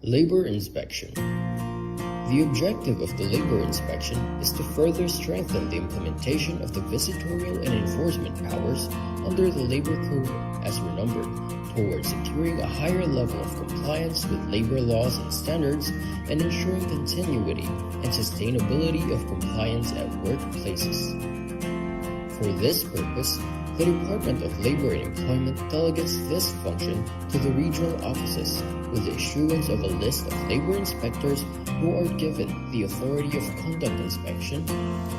Labor inspection. The objective of the labor inspection is to further strengthen the implementation of the visitorial and enforcement powers under the Labor Code as renumbered towards securing a higher level of compliance with labor laws and standards and ensuring continuity and sustainability of compliance at workplaces. For this purpose, the Department of Labor and Employment delegates this function to the regional offices with the issuance of a list of labor inspectors who are given the authority of conduct inspection,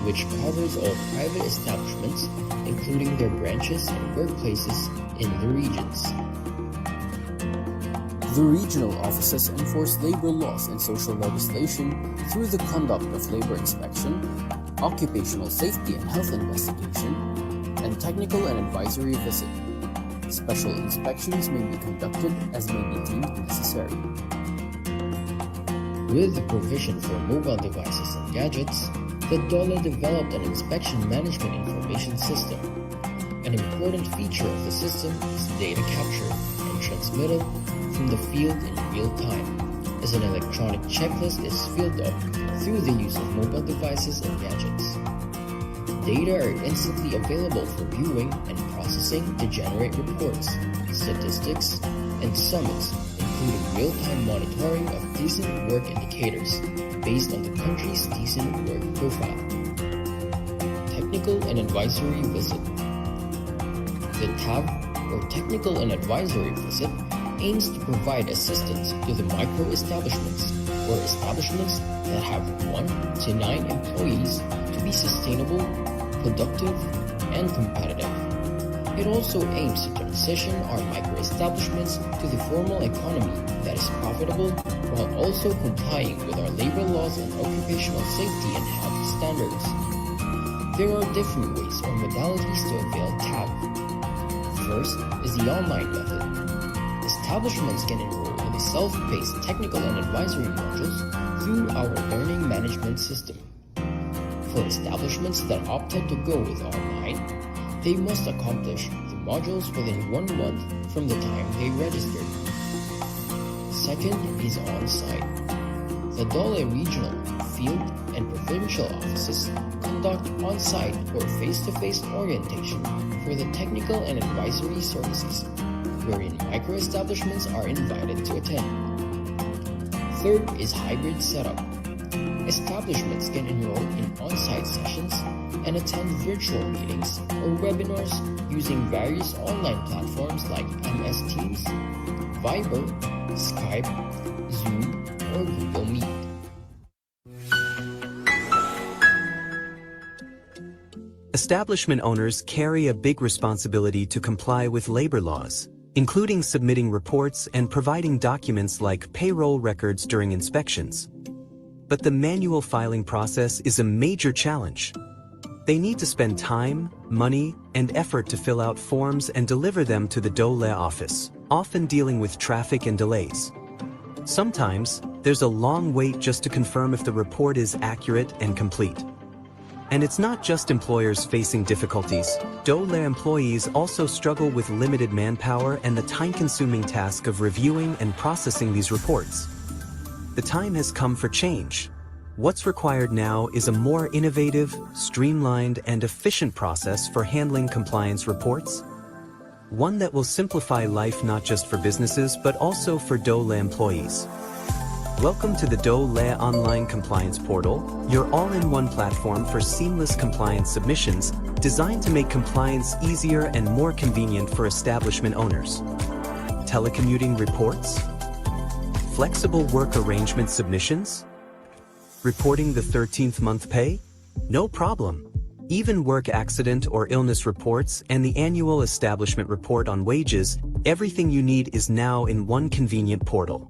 which covers all private establishments, including their branches and workplaces in the regions. The regional offices enforce labor laws and social legislation through the conduct of labor inspection, occupational safety and health investigation, and technical and advisory visit. Special inspections may be conducted as may be deemed necessary. With the provision for mobile devices and gadgets, the DOLE developed an inspection management information system. An important feature of the system is data capture and transmittal from the field in real time, as an electronic checklist is filled up through the use of mobile devices and gadgets. Data are instantly available for viewing and processing to generate reports, statistics, and summaries, including real-time monitoring of decent work indicators based on the country's decent work profile. Technical and advisory visit. The TAV, or Technical and Advisory Visit, aims to provide assistance to the micro-establishments, or establishments that have 1 to 9 employees, to be sustainable, productive, and competitive. It also aims to transition our micro-establishments to the formal economy that is profitable while also complying with our labor laws and occupational safety and health standards. There are different ways or modalities to avail TAV. First is the online method. Establishments can enroll in the self-paced technical and advisory modules through our learning management system. For establishments that opted to go with online, they must accomplish the modules within 1 month from the time they registered. Second is on-site. The DOLE regional, field, and provincial offices conduct on-site or face-to-face orientation for the technical and advisory services, wherein micro-establishments are invited to attend. Third is hybrid setup. Establishments can enroll in on-site sessions and attend virtual meetings or webinars using various online platforms like MS Teams, Viber, Skype, Zoom, or Google Meet. Establishment owners carry a big responsibility to comply with labor laws, including submitting reports and providing documents like payroll records during inspections. But the manual filing process is a major challenge. They need to spend time, money, and effort to fill out forms and deliver them to the DOLE office, often dealing with traffic and delays. Sometimes, there's a long wait just to confirm if the report is accurate and complete. And it's not just employers facing difficulties. DOLE employees also struggle with limited manpower and the time-consuming task of reviewing and processing these reports. The time has come for change. What's required now is a more innovative, streamlined, and efficient process for handling compliance reports. One that will simplify life not just for businesses but also for DOLE employees. Welcome to the DOLE Online Compliance Portal, your all-in-one platform for seamless compliance submissions, designed to make compliance easier and more convenient for establishment owners. Telecommuting reports? Flexible work arrangement submissions? Reporting the 13th month pay? No problem. Even work accident or illness reports and the annual establishment report on wages, everything you need is now in one convenient portal.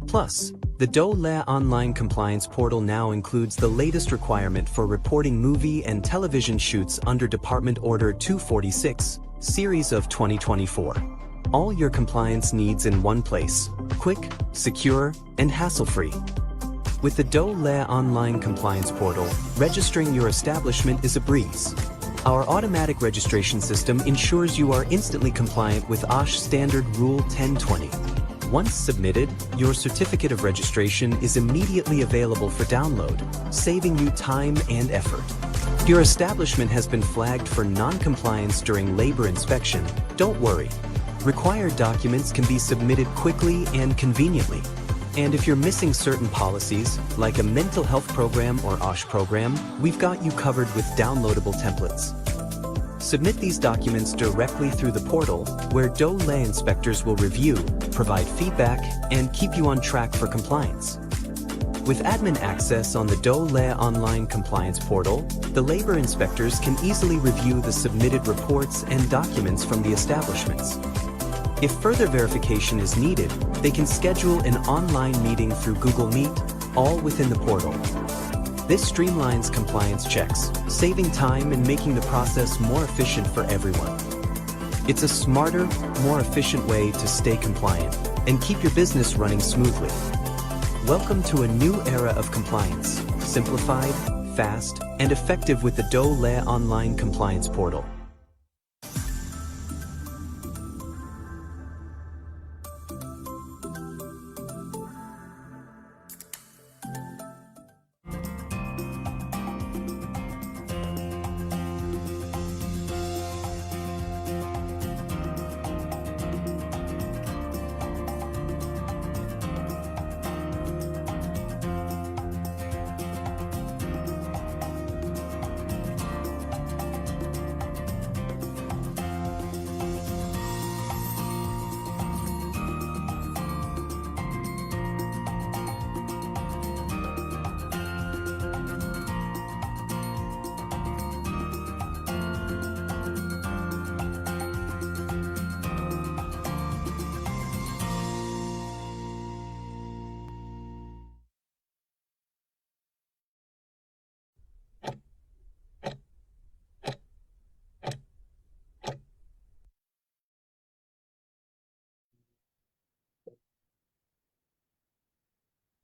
Plus, the DOLE Online Compliance Portal now includes the latest requirement for reporting movie and television shoots under Department Order 246, Series of 2024. All your compliance needs in one place, quick, secure, and hassle-free. With the DOLE Online Compliance Portal, registering your establishment is a breeze. Our automatic registration system ensures you are instantly compliant with OSH Standard Rule 1020. Once submitted, your certificate of registration is immediately available for download, saving you time and effort. If your establishment has been flagged for non-compliance during labor inspection, don't worry. Required documents can be submitted quickly and conveniently. And if you're missing certain policies, like a mental health program or OSH program, we've got you covered with downloadable templates. Submit these documents directly through the portal, where DOLE inspectors will review, provide feedback, and keep you on track for compliance. With admin access on the DOLE online compliance portal, the labor inspectors can easily review the submitted reports and documents from the establishments. If further verification is needed, they can schedule an online meeting through Google Meet, all within the portal. This streamlines compliance checks, saving time and making the process more efficient for everyone. It's a smarter, more efficient way to stay compliant and keep your business running smoothly. Welcome to a new era of compliance, simplified, fast, and effective with the DOLE online compliance portal.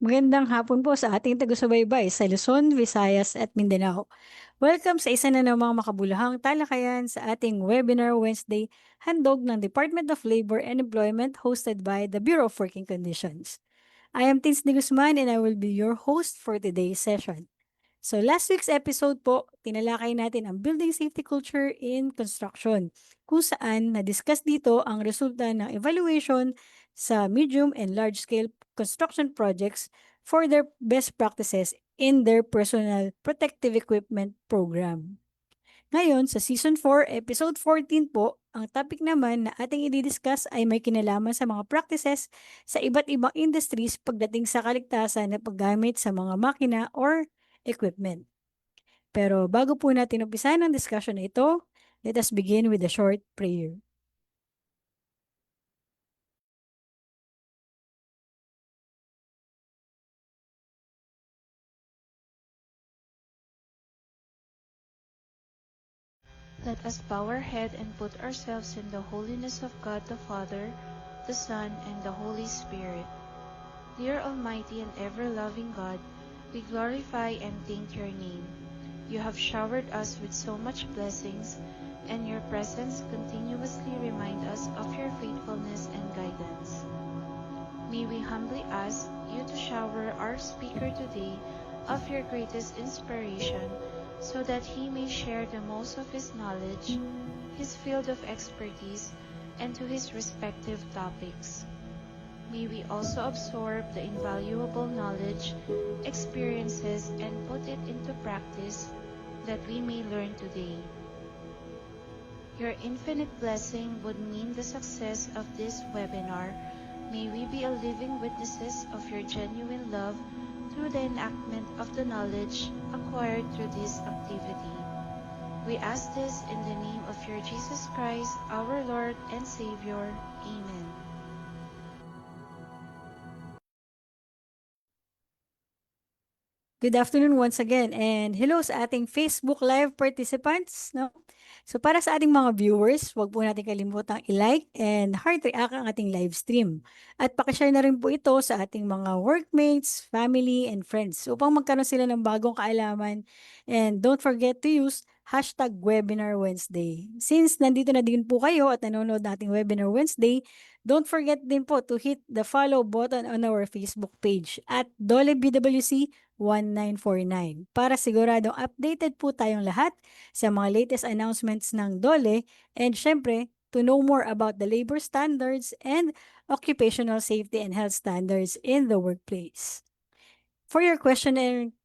Magandang hapon po sa ating taga-subaybay sa Luzon, Visayas at Mindanao. Welcome sa isa na namang makabuluhang talakayan sa ating Webinar Wednesday, handog ng Department of Labor and Employment hosted by the Bureau of Working Conditions. I am Tinsni Guzman and I will be your host for today's session. So last week's episode po, tinalakay natin ang building safety culture in construction, kung saan na-discuss dito ang resulta ng evaluation sa medium and large-scale construction projects for their best practices in their personal protective equipment program. Ngayon, sa Season 4, Episode 14 po, ang topic naman na ating i-discuss ay may kinalaman sa mga practices sa iba't ibang industries pagdating sa kaligtasan na paggamit sa mga makina or equipment. Pero bago po natin umpisahan ang discussion na ito, let us begin with a short prayer. Let us bow our head and put ourselves in the holiness of God the Father, the Son, and the Holy Spirit. Dear Almighty and ever-loving God, we glorify and thank your name. You have showered us with so much blessings, and your presence continuously remind us of your faithfulness and guidance. May we humbly ask you to shower our speaker today of your greatest inspiration, so that he may share the most of his knowledge, his field of expertise, and to his respective topics. May we also absorb the invaluable knowledge, experiences, and put it into practice that we may learn today. Your infinite blessing would mean the success of this webinar. May we be a living witnesses of your genuine love through the enactment of the knowledge acquired through this activity. We ask this in the name of your Jesus Christ, our Lord and Savior. Amen. Good afternoon once again and hello sa ating Facebook Live participants. No? So para sa ating mga viewers, huwag po natin kalimutang i-like and heart react ang ating live stream. At pakishare na rin po ito sa ating mga workmates, family, and friends upang magkaroon sila ng bagong kaalaman. And don't forget to use hashtag Webinar Wednesday. Since nandito na din po kayo at nanonood nating Webinar Wednesday, don't forget din po to hit the follow button on our Facebook page at Dole BWC 1949 para siguradong updated po tayong lahat sa mga latest announcements ng DOLE and syempre to know more about the labor standards and occupational safety and health standards in the workplace. For your question and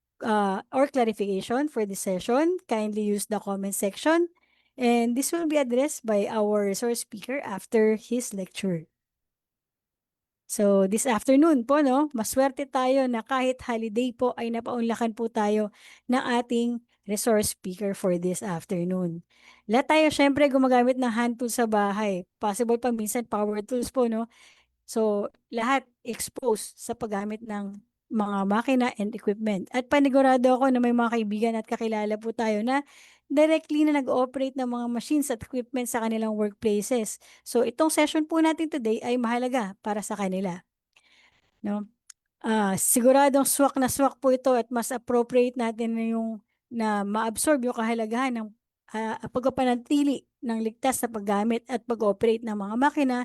or clarification for this session, kindly use the comment section and this will be addressed by our resource speaker after his lecture. So this afternoon po, no, maswerte tayo na kahit holiday po ay napaunlakan po tayo ng ating resource speaker for this afternoon. Lahat tayo syempre gumagamit ng hand tools sa bahay. Possible pa minsan power tools po, no? So lahat exposed sa paggamit ng mga makina and equipment. At panigurado ako na may mga kaibigan at kakilala po tayo na directly na nag-ooperate ng mga machines at equipment sa kanilang workplaces. So itong session po natin today ay mahalaga para sa kanila. No? Siguradong swak po ito at mas appropriate natin na yung na ma-absorb yung kahalagahan ng pagpapanatili ng ligtas na paggamit at pag-operate ng mga makina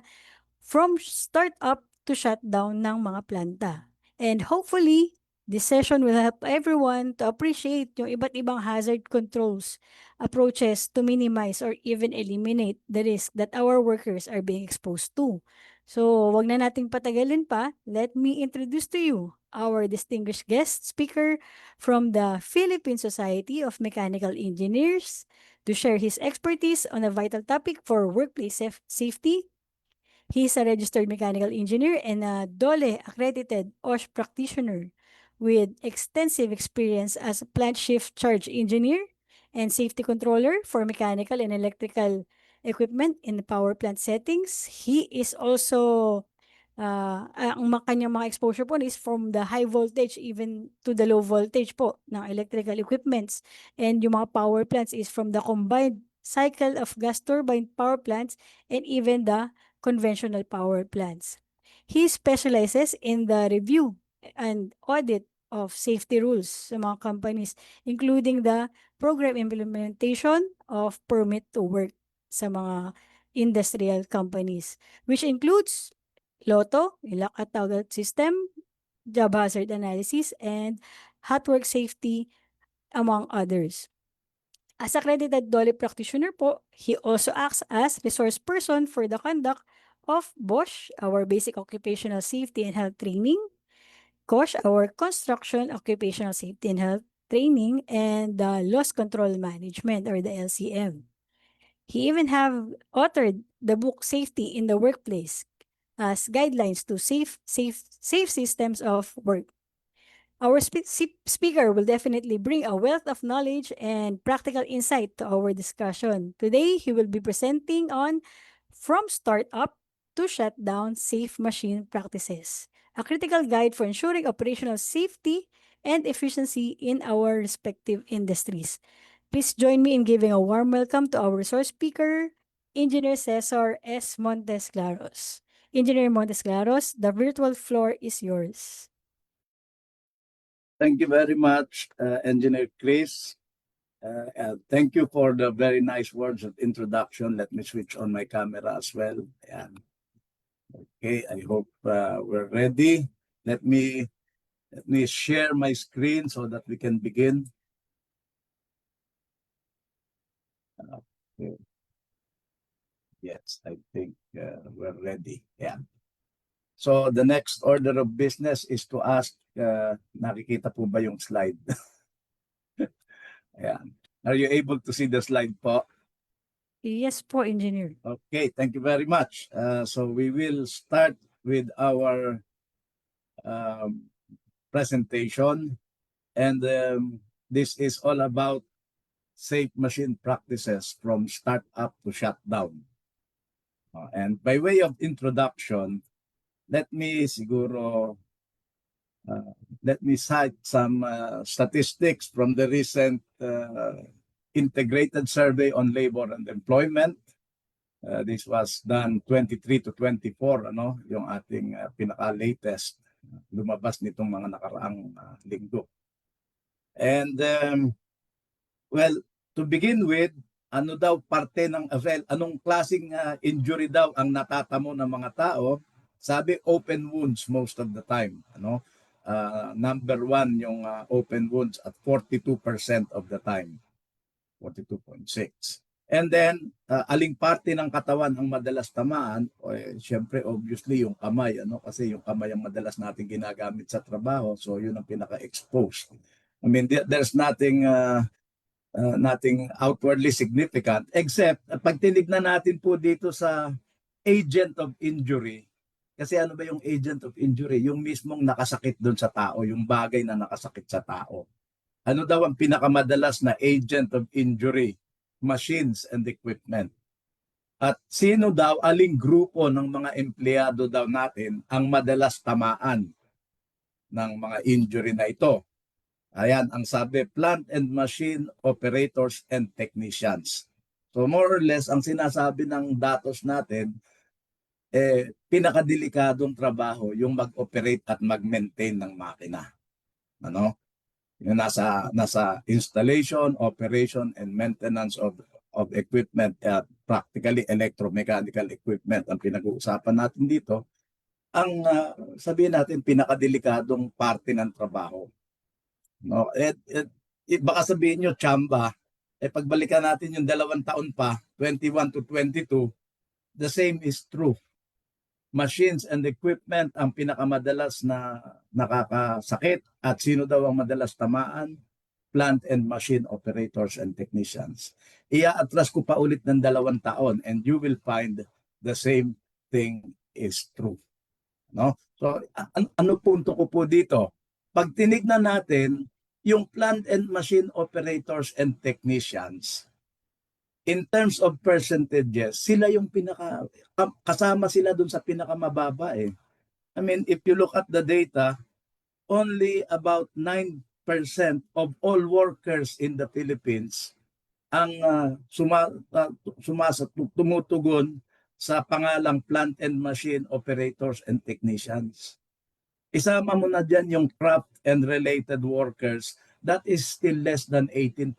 from start-up to shutdown ng mga planta. And hopefully, this session will help everyone to appreciate yung iba't ibang hazard controls approaches to minimize or even eliminate the risk that our workers are being exposed to. So, wag na nating patagalin pa. Let me introduce to you our distinguished guest speaker from the Philippine Society of Mechanical Engineers to share his expertise on a vital topic for workplace safety. He is a registered mechanical engineer and a DOLE accredited OSH practitioner with extensive experience as a plant shift charge engineer and safety controller for mechanical and electrical equipment in the power plant settings. He is also ang kanyang mga exposure po is from the high voltage even to the low voltage po ng electrical equipments, and yung mga power plants is from the combined cycle of gas turbine power plants and even the conventional power plants. He specializes in the review and audit of safety rules sa mga companies, including the program implementation of permit to work sa mga industrial companies, which includes LOTO, lock at toggle system, job hazard analysis, and hot work safety, among others. As accredited DOLE practitioner po, he also acts as resource person for the conduct of BOSH, our Basic Occupational Safety and Health Training, COSH, our Construction Occupational Safety and Health Training, and the Loss Control Management, or the LCM. He even have authored the book Safety in the Workplace as guidelines to safe systems of work. Our speaker will definitely bring a wealth of knowledge and practical insight to our discussion. Today, he will be presenting on From Startup to Shutdown Safe Machine Practices, a critical guide for ensuring operational safety and efficiency in our respective industries. Please join me in giving a warm welcome to our resource speaker, Engineer Cesar S. Montes Claros. Engineer Montes Claros, the virtual floor is yours. Thank you very much, Engineer Chris. Thank you for the very nice words of introduction. Let me switch on my camera as well. Ayan. Okay, I hope we're ready. Let me share my screen so that we can begin. Okay. Yes, I think we're ready. Yeah. So the next order of business is to ask, nakikita po ba yung slide? Ayan. Are you able to see the slide po? Yes po, Engineer. Okay, thank you very much. So we will start with our presentation, and this is all about safe machine practices from startup to shutdown. And by way of introduction, let me cite some statistics from the recent Integrated Survey on Labor and Employment. This was done 23 to 24, yung ating pinaka-latest lumabas nitong mga nakaraang linggo. And well, to begin with, ano daw parte ng anong klaseng injury daw ang natatamo ng mga tao? Sabi open wounds most of the time, number one yung open wounds at 42% of the time. 42.6. And then, aling parte ng katawan ang madalas tamaan? Siyempre, obviously, yung kamay. Kasi yung kamay ang madalas natin ginagamit sa trabaho. So, yun ang pinaka-exposed. I mean, there's nothing outwardly significant. Except, pag tinignan natin po dito sa agent of injury. Kasi ano ba yung agent of injury? Yung mismong nakasakit doon sa tao. Yung bagay na nakasakit sa tao. Ano daw ang pinakamadalas na agent of injury? Machines and equipment. At sino daw, aling grupo ng mga empleyado daw natin ang madalas tamaan ng mga injury na ito? Ayan, ang sabi, plant and machine operators and technicians. So more or less, ang sinasabi ng datos natin, pinakadelikadong trabaho yung mag-operate at mag-maintain ng makina. Yung nasa installation, operation, and maintenance of equipment, practically electromechanical equipment ang pinag-uusapan natin dito. Ang sabihin natin, pinakadelikadong parte ng trabaho. Baka sabihin nyo, tsamba, pagbalikan natin yung 2 taon pa, 21 to 22, the same is true. Machines and equipment ang pinakamadalas na nakakasakit at sino daw ang madalas tamaan? Plant and machine operators and technicians. Ia-atras ko pa ulit ng 2 taon and you will find the same thing is true. So, ano punto ko po dito? Pag tinignan natin yung plant and machine operators and technicians, in terms of percentages, sila yung kasama sila dun sa pinakamababa I mean, if you look at the data, only about 9% of all workers in the Philippines ang tumutugon sa pangalang plant and machine operators and technicians. Isama mo na dyan yung craft and related workers, that is still less than 18%.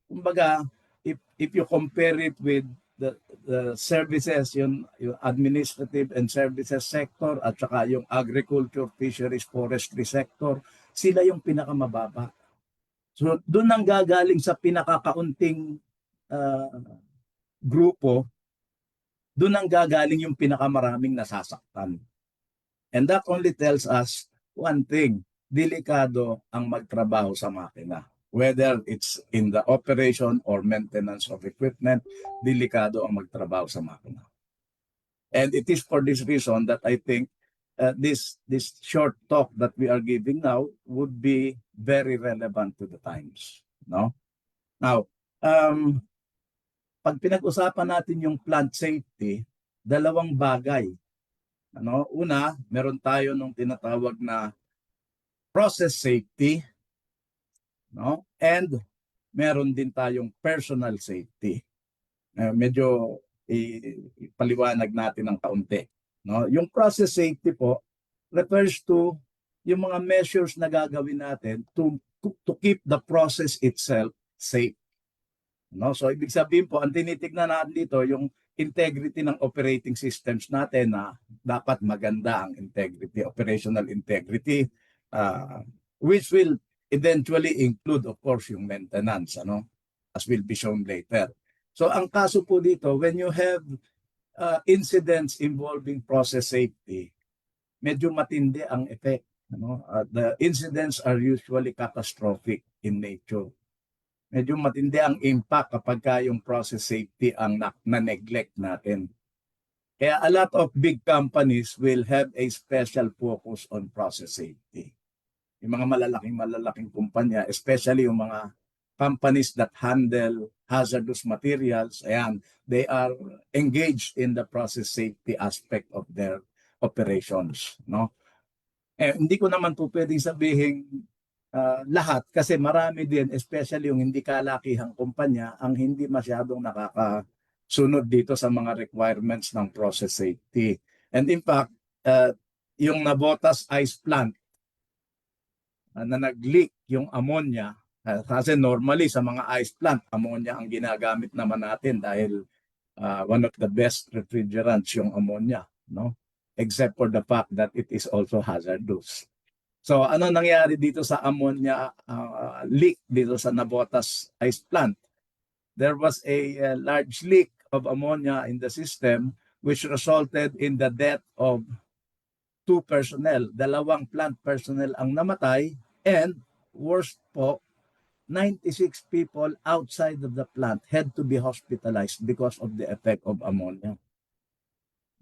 Kumbaga, if you compare it with the services, yung administrative and services sector at saka yung agriculture, fisheries, forestry sector, sila yung pinakamababa. So doon nang gagaling sa pinakakaunting grupo, doon nang gagaling yung pinakamaraming nasasaktan. And that only tells us one thing, delikado ang magtrabaho sa makina. Whether it's in the operation or maintenance of equipment, delikado ang magtrabaho sa makina. And it is for this reason that I think this short talk that we are giving now would be very relevant to the times. Now, pag pinag-usapan natin yung plant safety, 2 bagay. Una, meron tayo nung tinatawag na process safety, and meron din tayong personal safety. Medyo ipaliwanag natin ng kaunti. Yung process safety po refers to yung mga measures na gagawin natin to keep the process itself safe. So ibig sabihin po, ang tinitignan natin dito yung integrity ng operating systems natin na dapat maganda ang integrity, operational integrity, which will eventually include, of course, yung maintenance, as will be shown later. So ang kaso po dito, when you have incidents involving process safety, medyo matindi ang effect. The incidents are usually catastrophic in nature. Medyo matindi ang impact kapag yung process safety ang na-neglect natin. Kaya a lot of big companies will have a special focus on process safety. Yung mga malalaking kumpanya, especially yung mga companies that handle hazardous materials, they are engaged in the process safety aspect of their operations. Hindi ko naman po pwedeng sabihin lahat kasi marami din, especially yung hindi kalakihang kumpanya, ang hindi masyadong nakakasunod dito sa mga requirements ng process safety. And in fact, yung Navotas Ice Plant na nag-leak yung ammonia, kasi normally sa mga ice plant, ammonia ang ginagamit naman natin dahil one of the best refrigerants yung ammonia, no? Except for the fact that it is also hazardous. So ano nangyari dito sa ammonia leak dito sa Navotas Ice Plant? There was a large leak of ammonia in the system which resulted in the death of 2 personnel. 2 plant personnel ang namatay, and worst po, 96 people outside of the plant had to be hospitalized because of the effect of ammonia.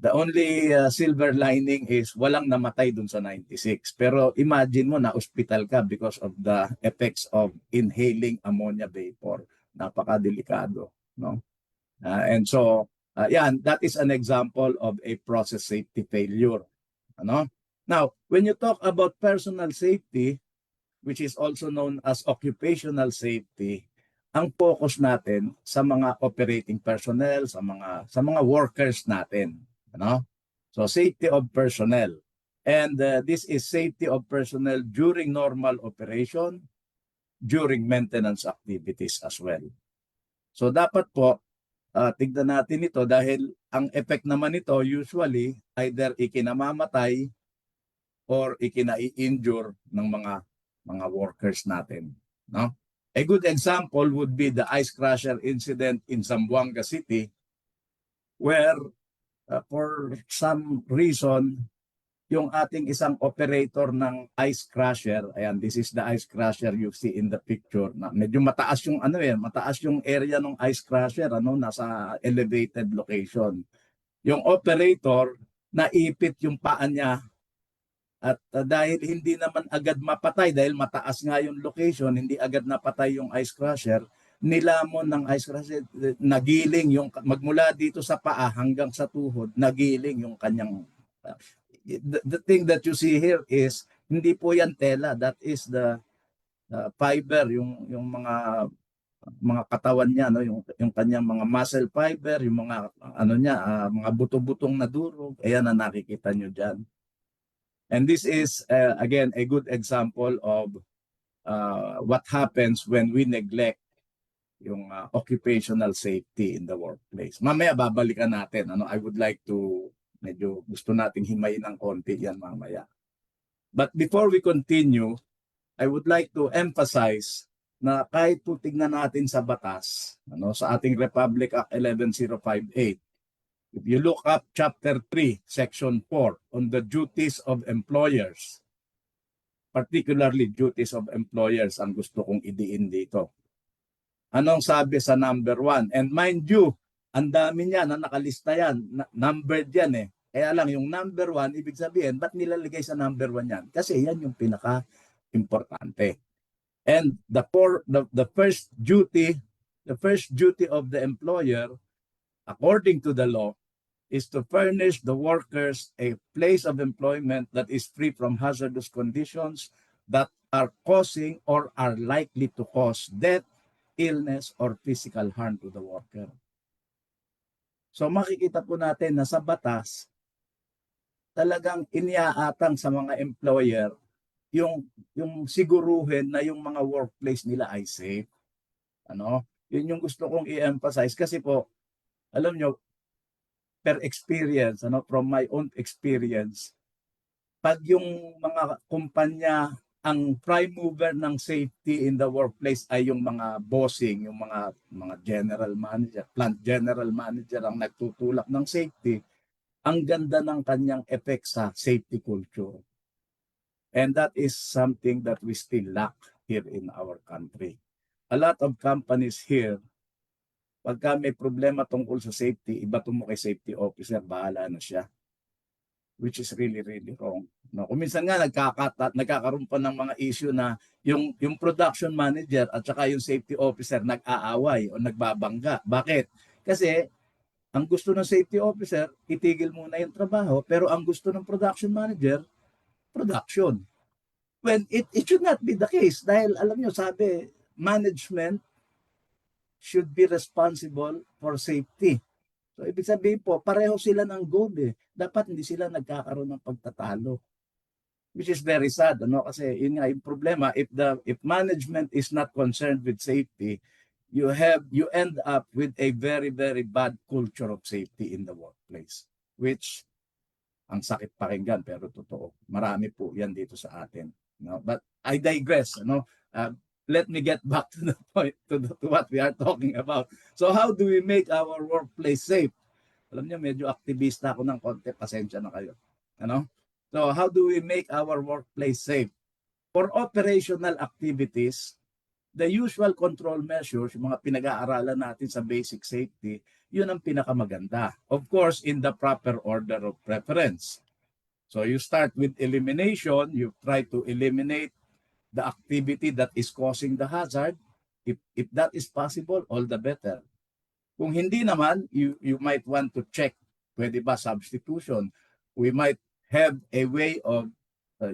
The only silver lining is walang namatay dun sa 96. Pero imagine mo na hospital ka because of the effects of inhaling ammonia vapor. Napakadelikado, no? And so, yan, that is an example of a process safety failure. Ano? Now, when you talk about personal safety, which is also known as occupational safety, ang focus natin sa mga operating personnel, sa mga workers natin, ano? So safety of personnel. And this is safety of personnel during normal operation, during maintenance activities as well. So dapat po tignan natin ito dahil ang effect naman ito usually either ikinamamatay or ikina-injure ng mga workers natin, no? A good example would be the ice crusher incident in Zamboanga City, where for some reason yung ating isang operator ng ice crusher, ayan, this is the ice crusher you see in the picture, na medyo mataas yung mataas yung area ng ice crusher, nasa elevated location. Yung operator naipit yung paa niya. At dahil hindi naman agad mapatay, dahil mataas nga yung location, hindi agad napatay yung ice crusher, nilamon ng ice crusher, nagiling yung, magmula dito sa paa hanggang sa tuhod, nagiling yung kanyang, the thing that you see here is, hindi po yan tela, that is the fiber, yung mga katawan niya, no, yung kanyang mga muscle fiber, yung mga mga buto-butong na durog, ayan na nakikita nyo diyan. And this is, again, a good example of what happens when we neglect yung occupational safety in the workplace. Mamaya babalikan natin. I would like to, medyo gusto nating himayin ng konti yan mamaya. But before we continue, I would like to emphasize na kahit po tignan natin sa batas, sa ating Republic Act 11058, if you look up Chapter 3, Section 4 on the duties of employers, particularly duties of employers ang gusto kong idiin dito. Anong sabi sa number 1? And mind you, ang dami niya na nakalista yan, numbered yan eh. Kaya lang yung number 1, ibig sabihin, ba't nilalagay sa number 1 yan? Kasi yan yung pinaka-importante. And the first duty of the employer, according to the law, is to furnish the workers a place of employment that is free from hazardous conditions that are causing or are likely to cause death, illness, or physical harm to the worker. So makikita po natin na sa batas, talagang iniaatang sa mga employer yung siguruhin na yung mga workplace nila ay safe. Yun yung gusto kong i-emphasize kasi po, alam nyo, per experience, from my own experience, pag yung mga kumpanya, ang prime mover ng safety in the workplace ay yung mga bossing, yung mga general manager, plant general manager ang nagtutulak ng safety, ang ganda ng kanyang effect sa safety culture. And that is something that we still lack here in our country. A lot of companies here, pagka may problema tungkol sa safety, iba mo kay safety officer, bahala na siya. Which is really, really wrong. Kung minsan nga nagkakaroon pa ng mga issue na yung production manager at saka yung safety officer nag-aaway o nagbabangga. Bakit? Kasi ang gusto ng safety officer, itigil muna yung trabaho, pero ang gusto ng production manager, production. when it should not be the case. Dahil alam nyo, sabi, management should be responsible for safety. So, ibig sabihin po, pareho sila ng goal eh. Dapat hindi sila nagkakaroon ng pagtatalo. Which is very sad, ano? Kasi yun nga yung problema, if management is not concerned with safety, you end up with a very, very bad culture of safety in the workplace. Which, ang sakit pakinggan, pero totoo. Marami po yan dito sa atin. No? But I digress, ano? Let me get back to the point, to what we are talking about. So how do we make our workplace safe? Alam niyo, medyo aktivista ako ng konti, pasensya na kayo. Ano? So how do we make our workplace safe? For operational activities, the usual control measures, yung mga pinag-aaralan natin sa basic safety, yun ang pinakamaganda. Of course, in the proper order of preference. So you start with elimination, you try to eliminate the activity that is causing the hazard. If that is possible, all the better. Kung hindi naman, you might want to check, pwede ba substitution? We might have a way of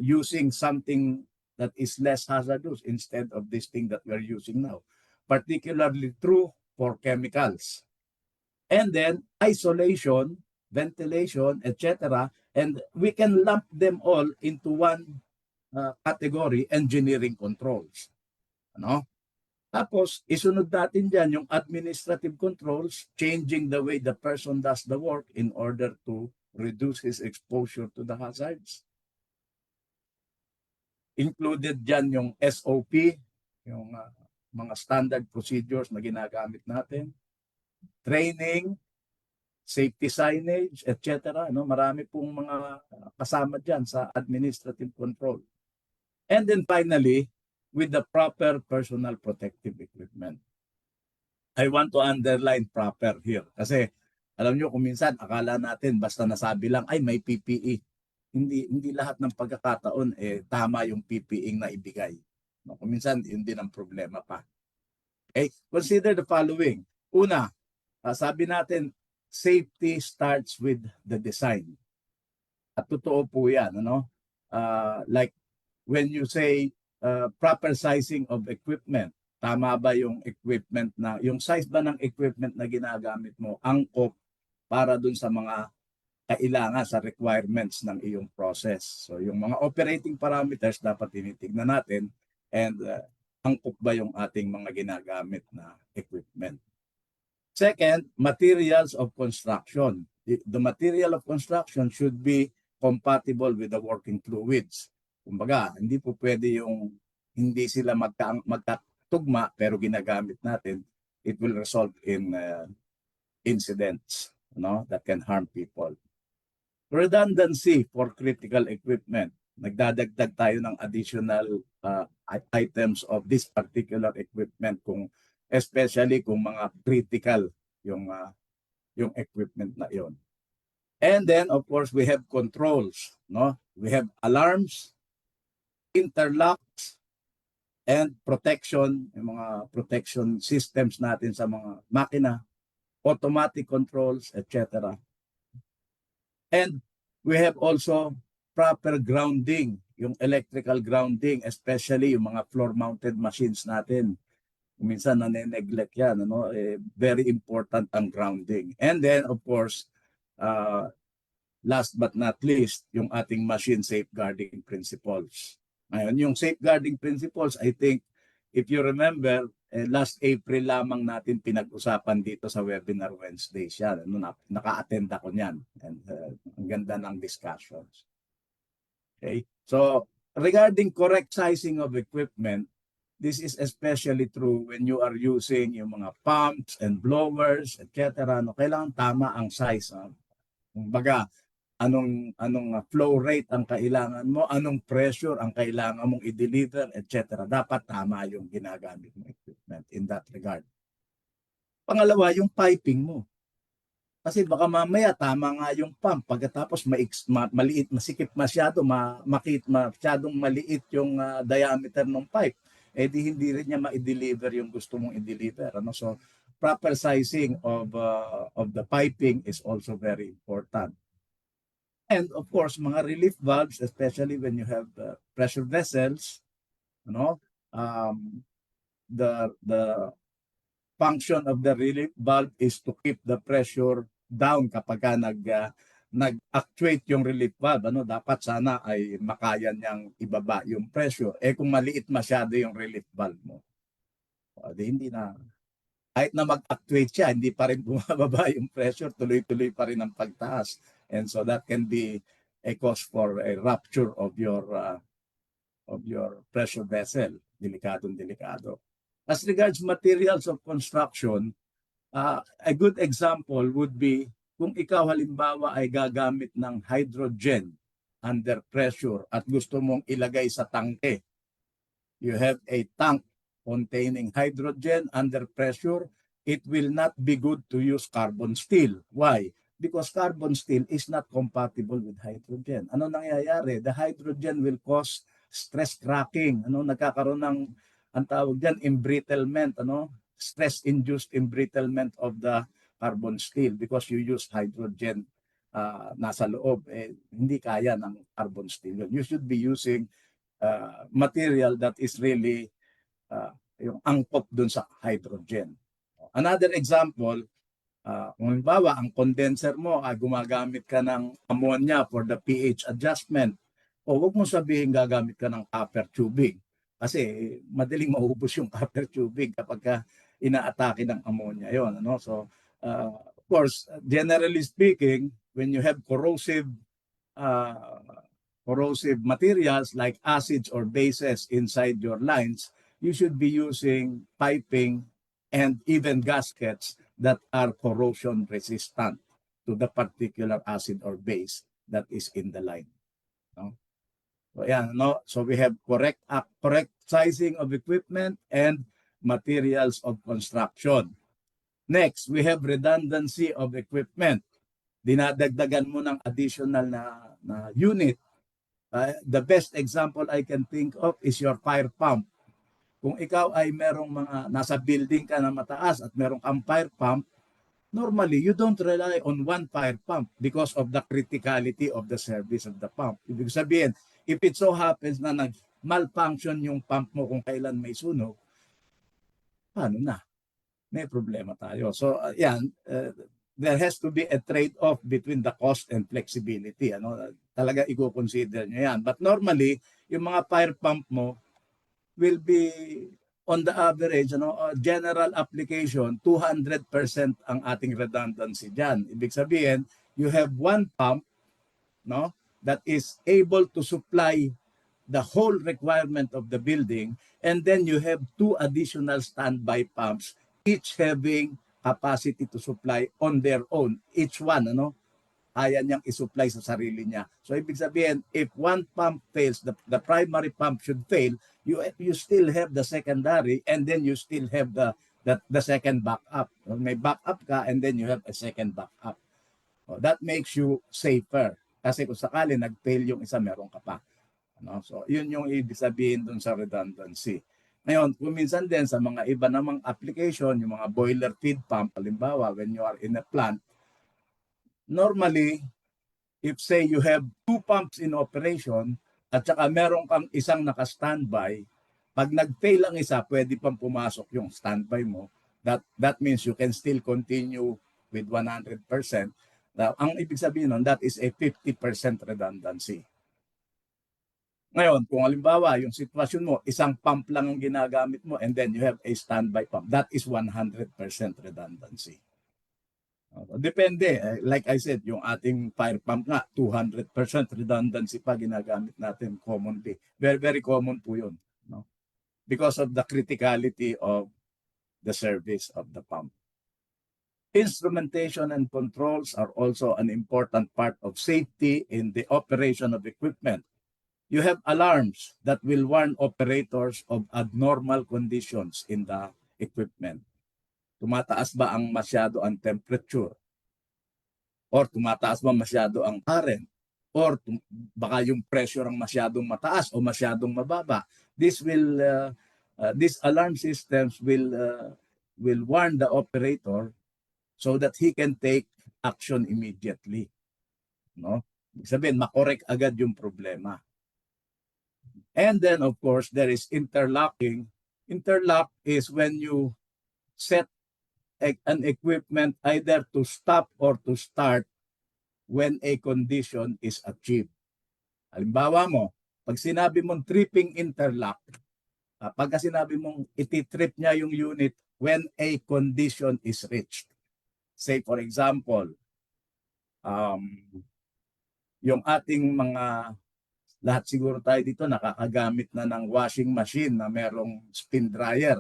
using something that is less hazardous instead of this thing that we're using now. Particularly true for chemicals. And then isolation, ventilation, etc. And we can lump them all into one category, engineering controls. Ano? Tapos, isunod natin dyan yung administrative controls, changing the way the person does the work in order to reduce his exposure to the hazards. Included dyan yung SOP, yung mga standard procedures na ginagamit natin, training, safety signage, etc. No? Marami pong mga kasama dyan sa administrative control. And then finally, with the proper personal protective equipment. I want to underline proper here. Kasi alam nyo kung minsan akala natin basta nasabi lang ay may PPE. Hindi lahat ng pagkakataon tama yung PPE na ibigay. No, kung minsan yun din ang problema pa. Okay? Consider the following. Una, sabi natin safety starts with the design. At totoo po yan, ano? Like when you say proper sizing of equipment, tama ba yung equipment na, yung size ba ng equipment na ginagamit mo, angkop para dun sa mga kailangan sa requirements ng iyong process. So yung mga operating parameters dapat tinitignan natin and angkop ba yung ating mga ginagamit na equipment. Second, materials of construction. The material of construction should be compatible with the working fluids. Kumbaga, hindi po pwede yung hindi sila magkatugma pero ginagamit natin, it will result in incidents, no, that can harm people. Redundancy for critical equipment. Nagdadagdag tayo ng additional items of this particular equipment, especially kung mga critical yung equipment na yon. And then, of course, we have controls, no? We have alarms, interlocks, and protection, yung mga protection systems natin sa mga makina, automatic controls, etc. And we have also proper grounding, yung electrical grounding, especially yung mga floor-mounted machines natin. Minsan nane-neglect yan, ano? Very important ang grounding. And then, of course, last but not least, yung ating machine safeguarding principles. Ngayon, yung safeguarding principles, I think, if you remember, last April lamang natin pinag-usapan dito sa Webinar Wednesdays yan. Naka-attend ako niyan. And ang ganda ng discussions. Okay? So, regarding correct sizing of equipment, this is especially true when you are using yung mga pumps and blowers, etc. No, kailangan tama ang size. Kumbaga, anong flow rate ang kailangan mo, anong pressure ang kailangan mong i-deliver, etc. Dapat tama yung ginagamit ng equipment in that regard. Pangalawa, yung piping mo. Kasi baka mamaya tama nga yung pump, pagkatapos maliit, masikip masyado, masyadong maliit yung diameter ng pipe. Di hindi rin niya ma-deliver yung gusto mong i-deliver. Ano? So, proper sizing of the piping is also very important. And of course, mga relief valves, especially when you have pressure vessels, you know, the function of the relief valve is to keep the pressure down kapag nag-actuate yung relief valve. Dapat sana ay makaya niyang ibaba yung pressure. Kung maliit masyado yung relief valve mo, hindi na. Kahit na mag-actuate siya, hindi pa rin bumababa yung pressure, tuloy-tuloy pa rin ang pagtaas. And so that can be a cause for a rupture of your pressure vessel. Delikado. As regards materials of construction, a good example would be kung ikaw halimbawa ay gagamit ng hydrogen under pressure at gusto mong ilagay sa tangke. You have a tank containing hydrogen under pressure, it will not be good to use carbon steel. Why? Because carbon steel is not compatible with hydrogen. Ano nangyayari? The hydrogen will cause stress cracking. Nagkakaroon ng, ang tawag dyan, embrittlement. Stress-induced embrittlement of the carbon steel because you use hydrogen nasa loob. Hindi kaya ng carbon steel. You should be using material that is really yung angkop dun sa hydrogen. Another example, kung halimbawa ang condenser mo gumagamit ka ng ammonia for the pH adjustment, huwag mo sabihin gagamit ka ng copper tubing kasi madaling maubos yung copper tubing kapag inaatake ng ammonia yon. So of course, generally speaking, when you have corrosive materials like acids or bases inside your lines, you should be using piping and even gaskets that are corrosion resistant to the particular acid or base that is in the line. So we have correct sizing of equipment and materials of construction. Next, we have redundancy of equipment. Dinadagdagan mo ng additional na unit. The best example I can think of is your fire pump. Kung ikaw ay merong mga nasa building ka na mataas at merong kang fire pump, normally you don't rely on one fire pump because of the criticality of the service of the pump. Ibig sabihin, if it so happens na nag-malfunction yung pump mo kung kailan may sunog, paano na? May problema tayo. So there has to be a trade-off between the cost and flexibility. Talaga i-consider nyo yan. But normally, yung mga fire pump mo will be on the average, general application, 200% ang ating redundancy dyan. Ibig sabihin, you have one pump that is able to supply the whole requirement of the building, and then you have two additional standby pumps, each having capacity to supply on their own. Each one, kaya niyang isupply sa sarili niya. So ibig sabihin, if one pump fails, the primary pump should fail, you still have the secondary, and then you still have the second backup. May backup ka, and then you have a second backup. That makes you safer. Kasi kung sakali nag-fail yung isa, meron ka pa. So yun yung ibig sabihin dun sa redundancy. Ngayon, kung minsan din sa mga iba namang application, yung mga boiler feed pump, halimbawa, when you are in a plant, normally, if say you have two pumps in operation at saka meron kang isang naka-standby, pag nag-fail ang isa, pwede pang pumasok yung standby mo. That means you can still continue with 100%. Now, ang ibig sabihin nun, that is a 50% redundancy. Ngayon, kung halimbawa, yung sitwasyon mo, isang pump lang ang ginagamit mo and then you have a standby pump, that is 100% redundancy. Depende. Like I said, yung ating fire pump nga, 200% redundancy pa ginagamit natin commonly. Very, very common po yun. Because of the criticality of the service of the pump. Instrumentation and controls are also an important part of safety in the operation of equipment. You have alarms that will warn operators of abnormal conditions in the equipment. Tumataas ba ang masyado ang temperature? Or tumataas ba masyado ang current? Or baka yung pressure ang masyadong mataas o masyadong mababa? These alarm systems will warn the operator so that he can take action immediately. Ibig sabihin, makorek agad yung problema. And then, of course, there is interlocking. Interlock is when you set an equipment either to stop or to start when a condition is achieved. Halimbawa mo, pag sinabi mong tripping interlock, pagka sinabi mong ititrip niya yung unit when a condition is reached. Say for example, yung ating mga, lahat siguro tayo dito nakakagamit na ng washing machine na merong spin dryer.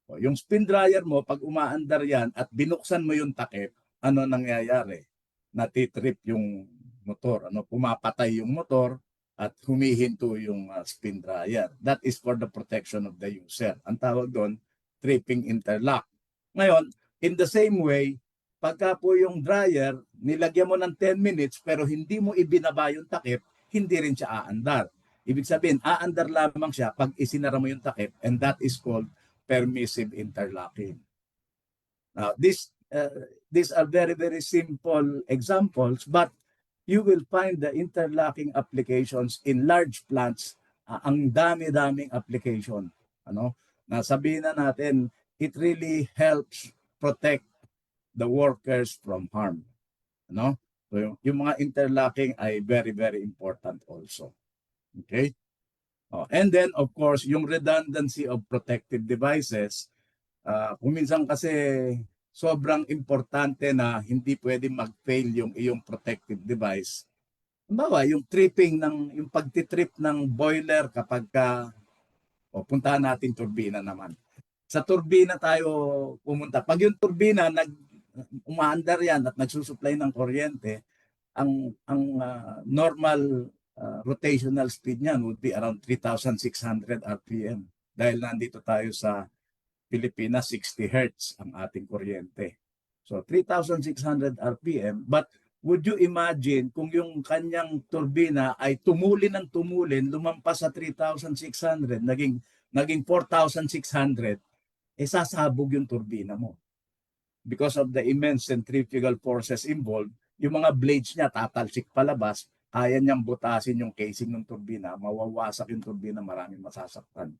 O, yung spin dryer mo, pag umaandar yan at binuksan mo yung takip, ano nangyayari? Natitrip yung motor, pumapatay yung motor at humihinto yung spin dryer. That is for the protection of the user. Ang tawag doon, tripping interlock. Ngayon, in the same way, pagka po yung dryer, nilagyan mo ng 10 minutes pero hindi mo ibinaba yung takip, hindi rin siya aandar. Ibig sabihin, aandar lamang siya pag isinara mo yung takip, and that is called permissive interlocking. Now, these are very, very simple examples, but you will find the interlocking applications in large plants. Ang dami-daming application. Sabihin na natin, it really helps protect the workers from harm. So yung mga interlocking ay very, very important also. Okay? And then, of course, yung redundancy of protective devices, kung minsan kasi sobrang importante na hindi pwede mag-fail yung iyong protective device. Halimbawa, yung pagtitrip ng boiler kapag puntahan natin turbina naman. Sa turbina tayo pumunta. Pag yung turbina umaandar yan at nagsusupply ng kuryente, ang normal rotational speed niyan would be around 3,600 RPM. Dahil nandito tayo sa Pilipinas, 60 Hz ang ating kuryente. So 3,600 RPM, but would you imagine kung yung kanyang turbina ay tumulin ng tumulin, lumampas sa 3,600, naging 4,600, sasabog yung turbina mo. Because of the immense centrifugal forces involved, yung mga blades niya tatalsik palabas, kaya niyang butasin yung casing ng turbina, mawawasak yung turbina, maraming masasaktan.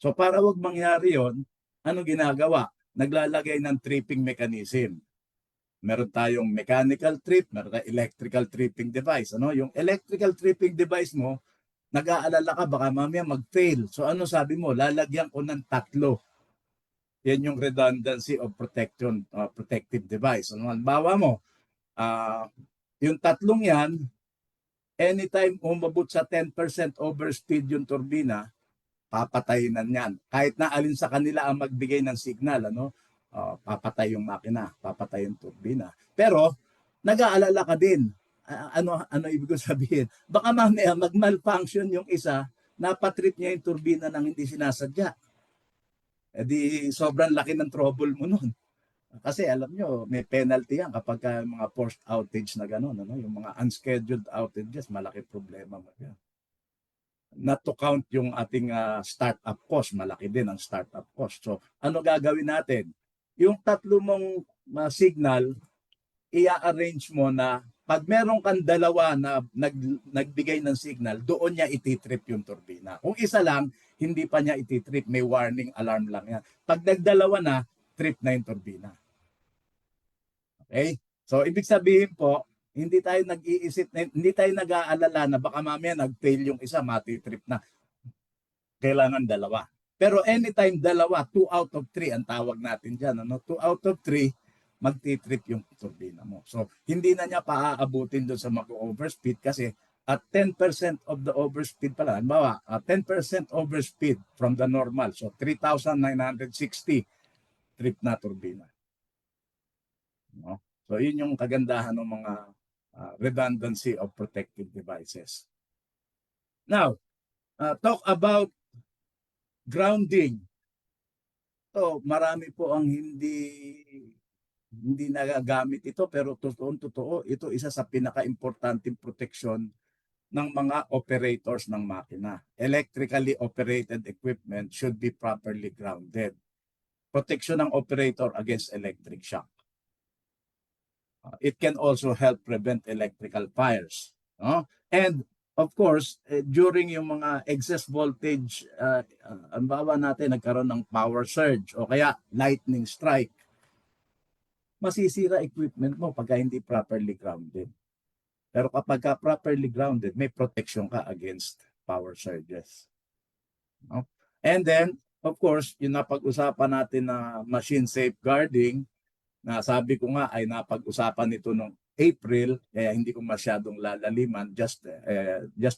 So para wag mangyari yon, ano ginagawa? Naglalagay ng tripping mechanism. Meron tayong mechanical trip, meron tayong electrical tripping device. Yung electrical tripping device mo, nag-aalala ka baka mamaya mag-fail. So ano sabi mo? Lalagyan ko ng 3. Yan yung redundancy of protective device. Halimbawa mo, yung 3 yan, anytime umabot sa 10% overspeed yung turbina, papatayin na yan. Kahit na alin sa kanila ang magbigay ng signal, papatay yung makina, papatay yung turbina. Pero, nag-aalala ka din. Ano ibig ko sabihin? Baka mamaya mag-malfunction yung isa, napatrip niya yung turbina nang hindi sinasadya. Di sobrang laki ng trouble mo nun. Kasi alam nyo, may penalty yan kapag mga forced outage na gano'n. Yung mga unscheduled outages, malaki problema mo yan. Not to count yung ating startup cost, malaki din ang startup cost. So, ano gagawin natin? Yung 3 mong signal, i-arrange mo na pag meron kang 2 na nagbigay ng signal, doon niya ititrip yung turbina. Kung isa lang, hindi pa niya ititrip, may warning alarm lang yan. Pag nagdalawa na, trip na yung turbina. Okay? So, ibig sabihin po, hindi tayo nag-iisip, hindi tayo nag-aalala na baka mamaya nag-fail yung isa, matitrip na. Kailangan 2. Pero anytime 2, 2 out of 3 ang tawag natin dyan. 2 out of 3, magtitrip yung turbina mo. So, hindi na niya paaabutin doon sa mag-overspeed kasi at 10% of the overspeed pala. Halimbawa, 10% overspeed from the normal. So, 3,960 trip na turbina. So, yun yung kagandahan ng mga redundancy of protective devices. Now, talk about grounding. So, marami po ang hindi nagagamit ito, pero totoo, ito isa sa pinaka-importanting proteksyon ng mga operators ng makina. Electrically operated equipment should be properly grounded. Proteksyon ng operator against electric shock. It can also help prevent electrical fires. No? And of course, during yung mga excess voltage, ang bawa natin nagkaroon ng power surge o kaya lightning strike, masisira equipment mo pagka hindi properly grounded. Pero kapag ka properly grounded, may protection ka against power surges. No? And then, of course, yung napag-usapan natin na machine safeguarding, na sabi ko nga ay napag-usapan nito noong April, kaya hindi ko masyadong lalaliman, just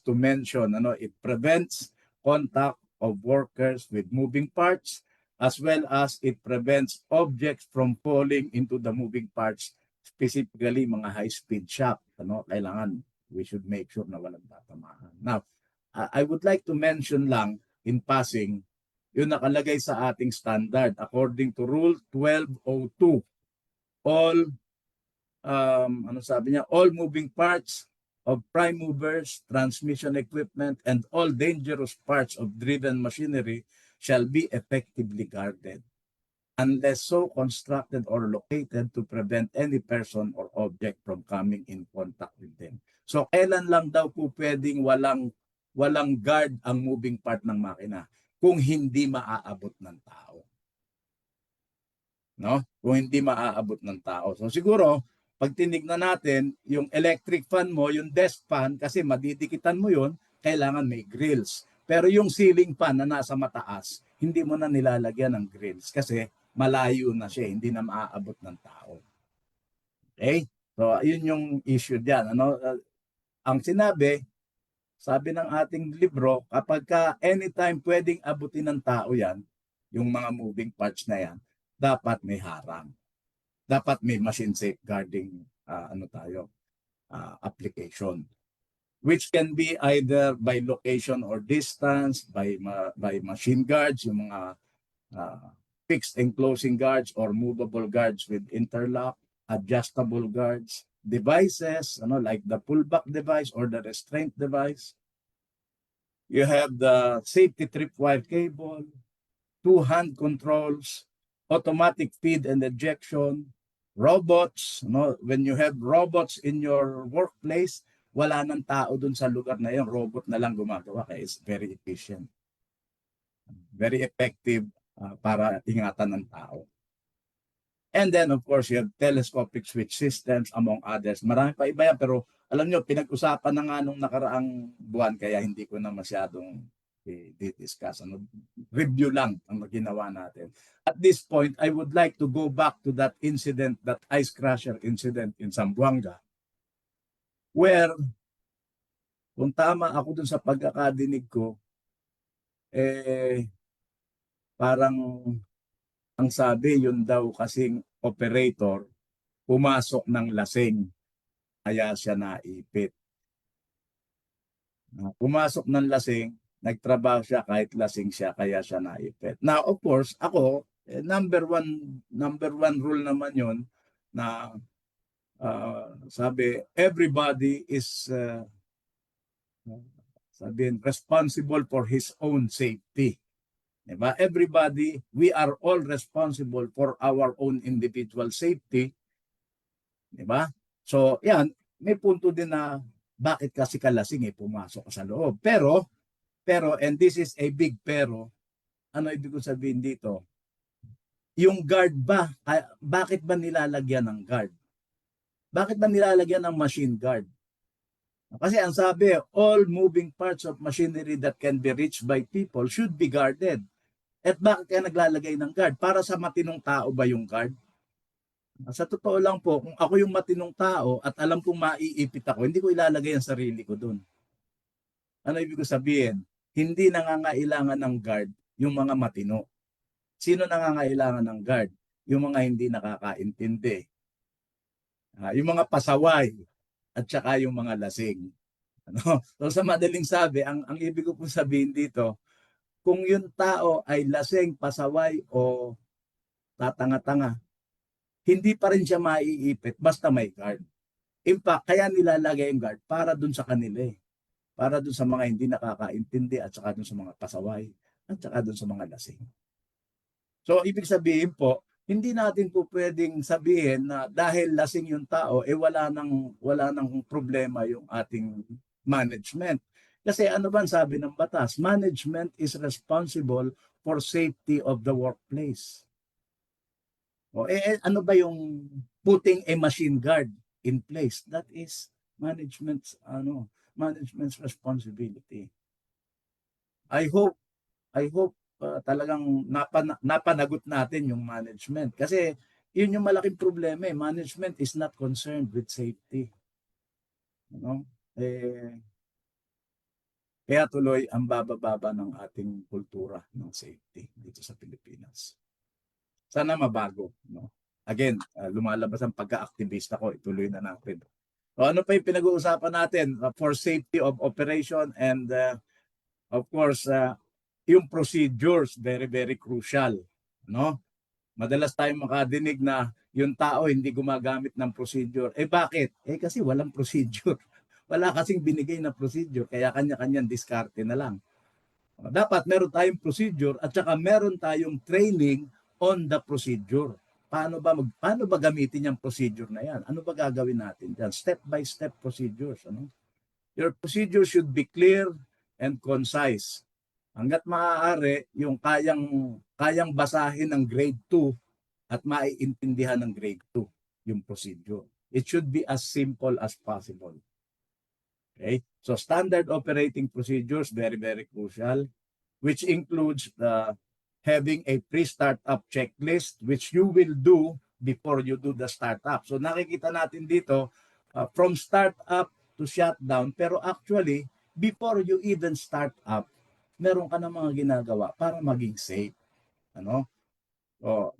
to mention, it prevents contact of workers with moving parts, as well as it prevents objects from falling into the moving parts, specifically mga high-speed shaft. Kailangan, we should make sure na walang tatamaan. Now, I would like to mention lang in passing, yung nakalagay sa ating standard according to Rule 1202. All all moving parts of prime movers, transmission equipment, and all dangerous parts of driven machinery shall be effectively guarded, unless so constructed or located to prevent any person or object from coming in contact with them. So kailan lang daw po pwedeng walang guard ang moving part ng makina? Kung hindi maaabot ng tao. No? Kung hindi maaabot ng tao. So siguro, pag tinignan natin, yung electric fan mo, yung desk fan, kasi madidikitan mo yun, kailangan may grills. Pero yung ceiling fan na nasa mataas, hindi mo na nilalagyan ng grills kasi malayo na siya, hindi na maaabot ng tao. Okay? So, yun yung issue diyan. Ang sabi ng ating libro, kapag ka anytime pwedeng abutin ng tao yan, yung mga moving parts na yan, dapat may harang. Dapat may machine safeguarding application, which can be either by location or distance, by machine guards, yung mga fixed enclosing guards or movable guards with interlock, adjustable guards, devices, like the pullback device or the restraint device. You have the safety tripwire cable, 2 hand controls, automatic feed and ejection, robots. When you have robots in your workplace, wala nang tao dun sa lugar na yun, robot na lang gumagawa, kaya it's very efficient. Very effective para ingatan ng tao. And then, of course, you have telescopic switch systems, among others. Marami pa iba yan, pero alam nyo, pinag-usapan na nga nung nakaraang buwan, kaya hindi ko na masyadong i-discuss. Review lang ang ginawa natin. At this point, I would like to go back to that incident, that ice crusher incident in Zamboanga, where, kung tama ako dun sa pagkakadinig ko, parang ang sabi, yun daw kasing operator, pumasok ng lasing, kaya siya naipit. Pumasok ng lasing, nagtrabaho siya kahit lasing siya, kaya siya naipit. Now, of course, ako, number one rule naman yun na sabi, everybody is responsible for his own safety. Diba? Everybody, we are all responsible for our own individual safety. Diba? So, yan, may punto din na bakit kasi kalasing pumasok sa loob. Pero, and this is a big pero, ano ibig ko sabihin dito? Yung guard ba, bakit ba nilalagyan ng guard? Bakit ba nilalagyan ng machine guard? Kasi ang sabi, all moving parts of machinery that can be reached by people should be guarded. At bakit kaya naglalagay ng guard? Para sa matinong tao ba yung guard? Sa totoo lang po, kung ako yung matinong tao at alam kong maiipit ako, hindi ko ilalagay ang sarili ko dun. Ano ibig ko sabihin? Hindi nangangailangan ng guard yung mga matino. Sino nangangailangan ng guard? Yung mga hindi nakakaintindi. Yung mga pasaway at saka yung mga lasing. So sa madaling sabi, ang ibig ko po sabihin dito, kung yung tao ay lasing, pasaway o tatanga-tanga, hindi pa rin siya maiipit basta may guard. In fact, kaya nilalagay yung guard para dun sa kanila para dun sa mga hindi nakakaintindi at saka dun sa mga pasaway at saka dun sa mga lasing. So, ibig sabihin po, hindi natin po pwedeng sabihin na dahil lasing yung tao, wala nang problema yung ating management. Kasi ano ba ang sabi ng batas? Management is responsible for safety of the workplace. Ano ba yung putting a machine guard in place? That is management's responsibility. I hope talagang napanagot natin yung management. Kasi yun yung malaking problema eh. Management is not concerned with safety. Kaya tuloy ang baba-baba ng ating kultura ng safety dito sa Pilipinas. Sana mabago. Again, lumalabas ang pagka-aktivista ko. Ituloy na natin. Ano pa yung pinag-uusapan natin? For safety of operation and of course, yung procedures, very, very crucial. Madalas tayong makadinig na yung tao hindi gumagamit ng procedure. Bakit? Kasi walang procedure. Wala kasing binigay na procedure, kaya kanya-kanyang diskarte na lang. Dapat meron tayong procedure at saka meron tayong training on the procedure. Paano ba gamitin yung procedure na yan? Ano ba gagawin natin dyan? Step-by-step procedures. Your procedure should be clear and concise. Hanggat maaari, yung kayang basahin ng grade 2 at maiintindihan ng grade 2 yung procedure. It should be as simple as possible. Okay? So standard operating procedures, very, very crucial, which includes having a pre-startup checklist, which you will do before you do the startup. So nakikita natin dito, from startup to shutdown, pero actually, before you even start up, meron ka na mga ginagawa para maging safe.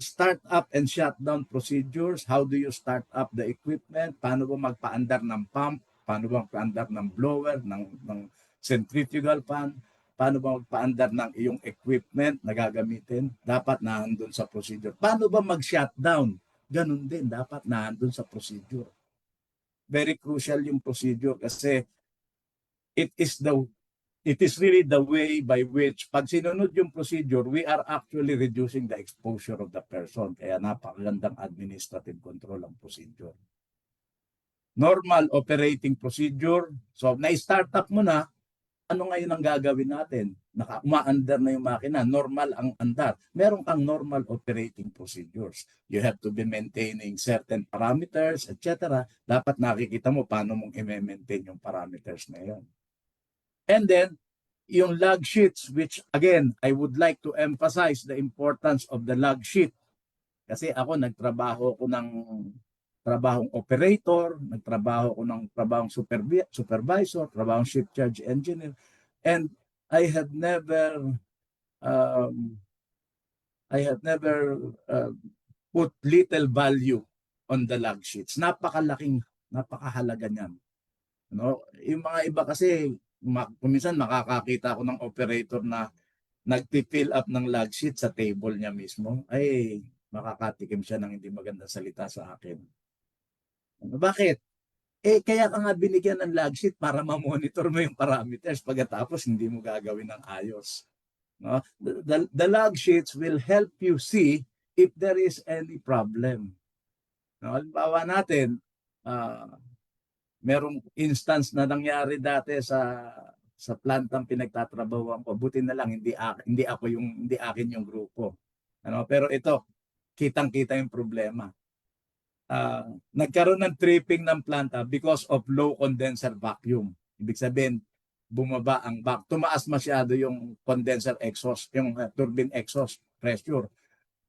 Start up and shutdown procedures. How do you start up the equipment? Paano ba magpaandar ng pump? Paano ba magpaandar ng blower, ng centrifugal fan? Paano ba magpaandar ng iyong equipment na gagamitin? Dapat naandun sa procedure. Paano ba mag-shutdown? Ganun din, dapat naandun sa procedure. Very crucial yung procedure kasi it is really the way by which pag sinunod yung procedure, we are actually reducing the exposure of the person. Kaya napakagandang administrative control ang procedure. Normal operating procedure. So, na-start up mo na, ano ngayon ang gagawin natin? Umaandar na yung makina. Normal ang andar. Meron kang normal operating procedures. You have to be maintaining certain parameters, etc. Dapat nakikita mo paano mong i-maintain yung parameters na yun. And then, yung log sheets, which again, I would like to emphasize the importance of the log sheet. Kasi ako, nagtrabaho ko ng trabahong operator, nagtrabaho ko ng trabahong supervisor, trabahong ship charge engineer, and I have never put little value on the log sheets. Napakahalaga niyan. Yung mga iba kasi, minsan makakakita ako ng operator na nagpi-fill up ng log sheet sa table niya mismo, ay makakatikim siya ng hindi magandang salita sa akin. Bakit? Kaya ka nga binigyan ng log sheet para ma-monitor mo yung parameters pagkatapos hindi mo gagawin ng ayos. The log sheets will help you see if there is any problem. Halimbawa natin, merong instance na nangyari dati sa plantang pinagtatrabahuan ko. Buti na lang hindi akin yung grupo. Pero ito, kitang-kita yung problema. Nagkaroon ng tripping ng planta because of low condenser vacuum. Ibig sabihin, bumaba ang tumaas masyado yung condenser exhaust, yung turbine exhaust pressure.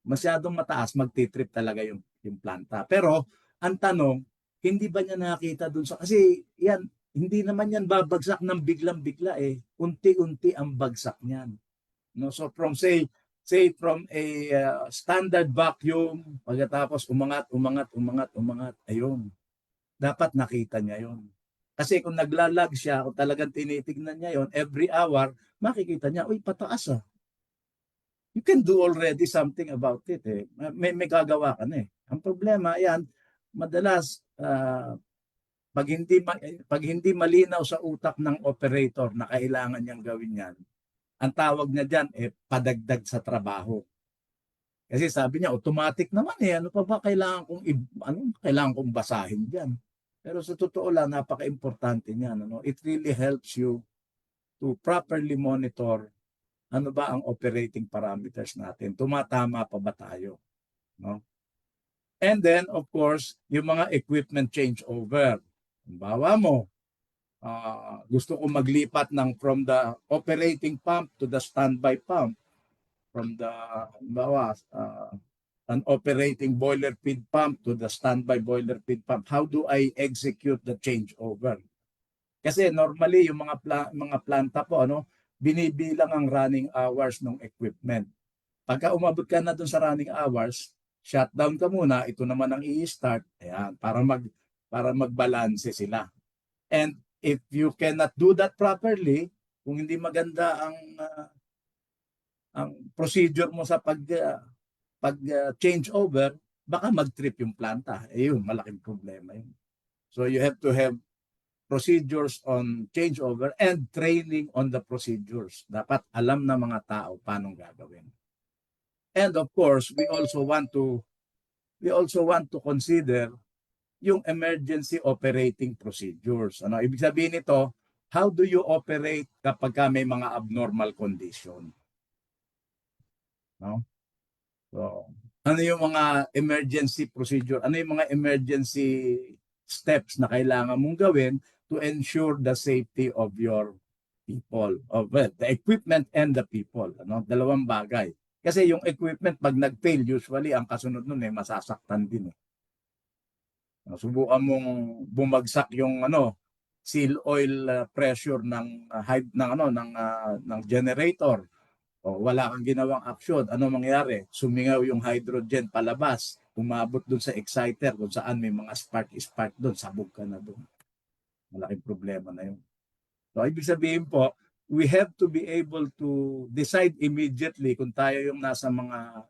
Masyadong mataas, magtitrip talaga yung planta. Pero ang tanong, hindi ba niya nakita dun kasi yan, hindi naman yan babagsak ng biglang-bigla unti-unti ang bagsak niyan. So from from a standard vacuum, pagkatapos umangat, ayun. Dapat nakita niya yun. Kasi kung naglalag siya, kung talagang tinitignan niya yon every hour, makikita niya, uy, pataas You can do already something about it May gagawa ka na Ang problema, yan, madalas, pag hindi malinaw sa utak ng operator na kailangan niyang gawin yan, ang tawag niya dyan padagdag sa trabaho. Kasi sabi niya, automatic naman eh. Ano pa ba kailangan kong basahin diyan? Pero sa totoo lang, napaka-importante niyan. Ano? It really helps you to properly monitor ano ba ang operating parameters natin. Tumatama pa ba tayo? No? And then, of course, yung mga equipment changeover. Halimbawa mo, gusto ko maglipat from the operating pump to the standby pump. From the, an operating boiler feed pump to the standby boiler feed pump. How do I execute the changeover? Kasi normally yung mga planta po binibilang ang running hours ng equipment. Pagka umabot ka na dun sa running hours, shutdown ka muna, ito naman ang i-start, ayan, para magbalanse sila. And if you cannot do that properly, kung hindi maganda ang procedure mo sa pag change over, baka mag-trip yung planta. Yun, malaking problema yun. So you have to have procedures on changeover and training on the procedures. Dapat alam na mga tao paano gagawin. And of course, we also want to consider yung emergency operating procedures. Ano ibig sabihin nito? How do you operate kapag may mga abnormal condition? No? So, ano yung mga emergency procedure? Ano yung mga emergency steps na kailangan mong gawin to ensure the safety of your people, the equipment and the people? Dalawang bagay. Kasi yung equipment, pag nag-fail, usually ang kasunod nun masasaktan din. Subukan mong bumagsak yung seal oil pressure ng generator. O wala kang ginawang aksyon, ano mangyari? Sumingaw yung hydrogen palabas, umabot dun sa exciter kung saan may mga spark dun, sabog ka na dun. Malaking problema na yun. So ibig sabihin po, we have to be able to decide immediately kung tayo yung nasa mga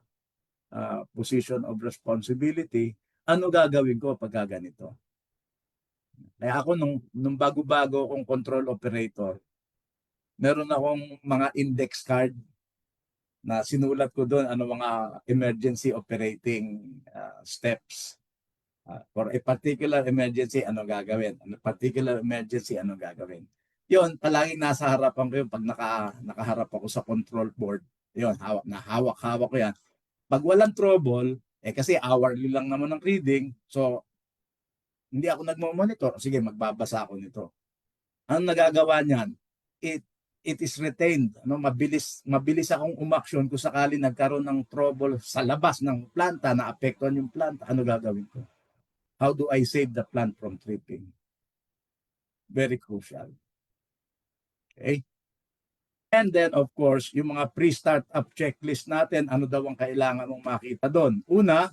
position of responsibility, ano gagawin ko pag ganito. Kaya ako nung bago-bago akong control operator, meron akong mga index card na sinulat ko doon mga emergency operating steps. For a particular emergency, ano gagawin? Particular emergency, ano gagawin? Yun, palaging nasa harapan ko yun pag nakaharap ako sa control board. Yun, hawak-hawak ko yan. Pag walang trouble, kasi hourly lang naman ang reading, so hindi ako nagmo-monitor. Sige, magbabasa ako nito. Ang nagagawa niyan, it is retained. Mabilis akong umaksyon kung sakali nagkaroon ng trouble sa labas ng planta, na apektuhan yung planta, ano gagawin ko? How do I save the plant from tripping? Very crucial. Okay? And then, of course, yung mga pre-startup checklist natin, ano daw ang kailangan mong makita doon? Una,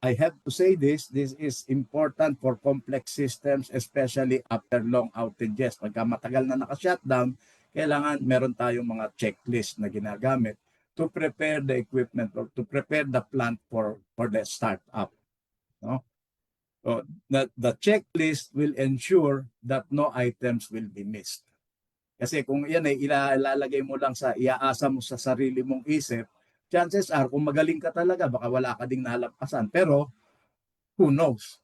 I have to say this is important for complex systems, especially after long outages. Pagka matagal na naka-shutdown, kailangan meron tayong mga checklist na ginagamit to prepare the equipment or to prepare the plant for the startup. No? So the checklist will ensure that no items will be missed. Kasi kung yan ay ilalagay mo lang iaasa mo sa sarili mong isip, chances are, kung magaling ka talaga, baka wala ka ding nalampasan. Pero, who knows?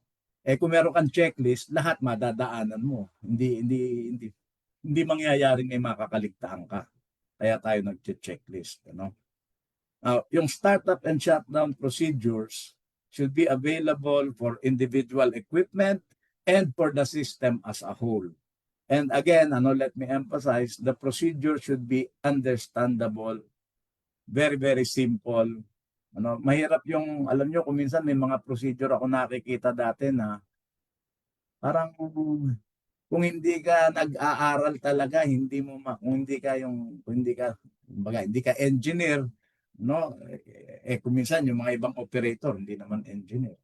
Kung meron kang checklist, lahat madadaanan mo. Hindi mangyayaring may makakaligtaan ka. Kaya tayo nag-checklist. Yung startup and shutdown procedures should be available for individual equipment and for the system as a whole. And again, let me emphasize, the procedure should be understandable, very, very simple. Mahirap yung, alam nyo, kung minsan may mga procedure ako nakikita dati na parang kung hindi ka nag-aaral talaga, kung hindi ka engineer, kung minsan yung mga ibang operator, hindi naman engineer.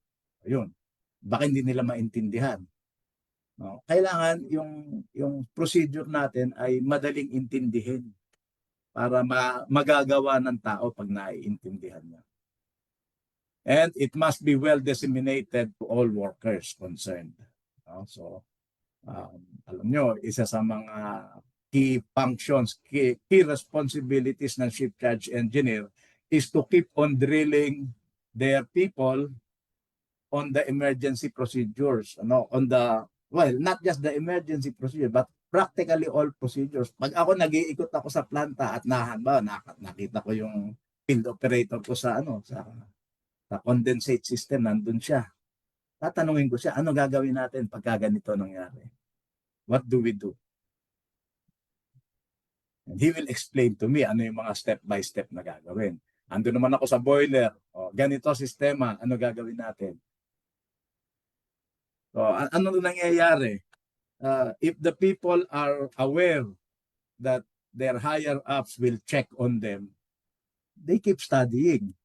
Ayun. Baka hindi nila maintindihan. Kailangan yung procedure natin ay madaling intindihin para magagawa ng tao pag naiintindihan niya. And it must be well disseminated to all workers concerned. So, alam nyo, isa sa mga key functions, key responsibilities ng ship charge engineer is to keep on drilling their people on the emergency procedures, on the, well, not just the emergency procedure, but practically all procedures. Pag ako nag-iikot ako sa planta at nakita ko yung field operator ko sa sa condensate system, nandun siya. Tatanungin ko siya, ano gagawin natin pagka ganito nangyari? What do we do? And he will explain to me ano yung mga step by step na gagawin. Ando naman ako sa boiler, ganito sistema, ano gagawin natin? So, ano nangyayari? If the people are aware that their higher ups will check on them, they keep studying.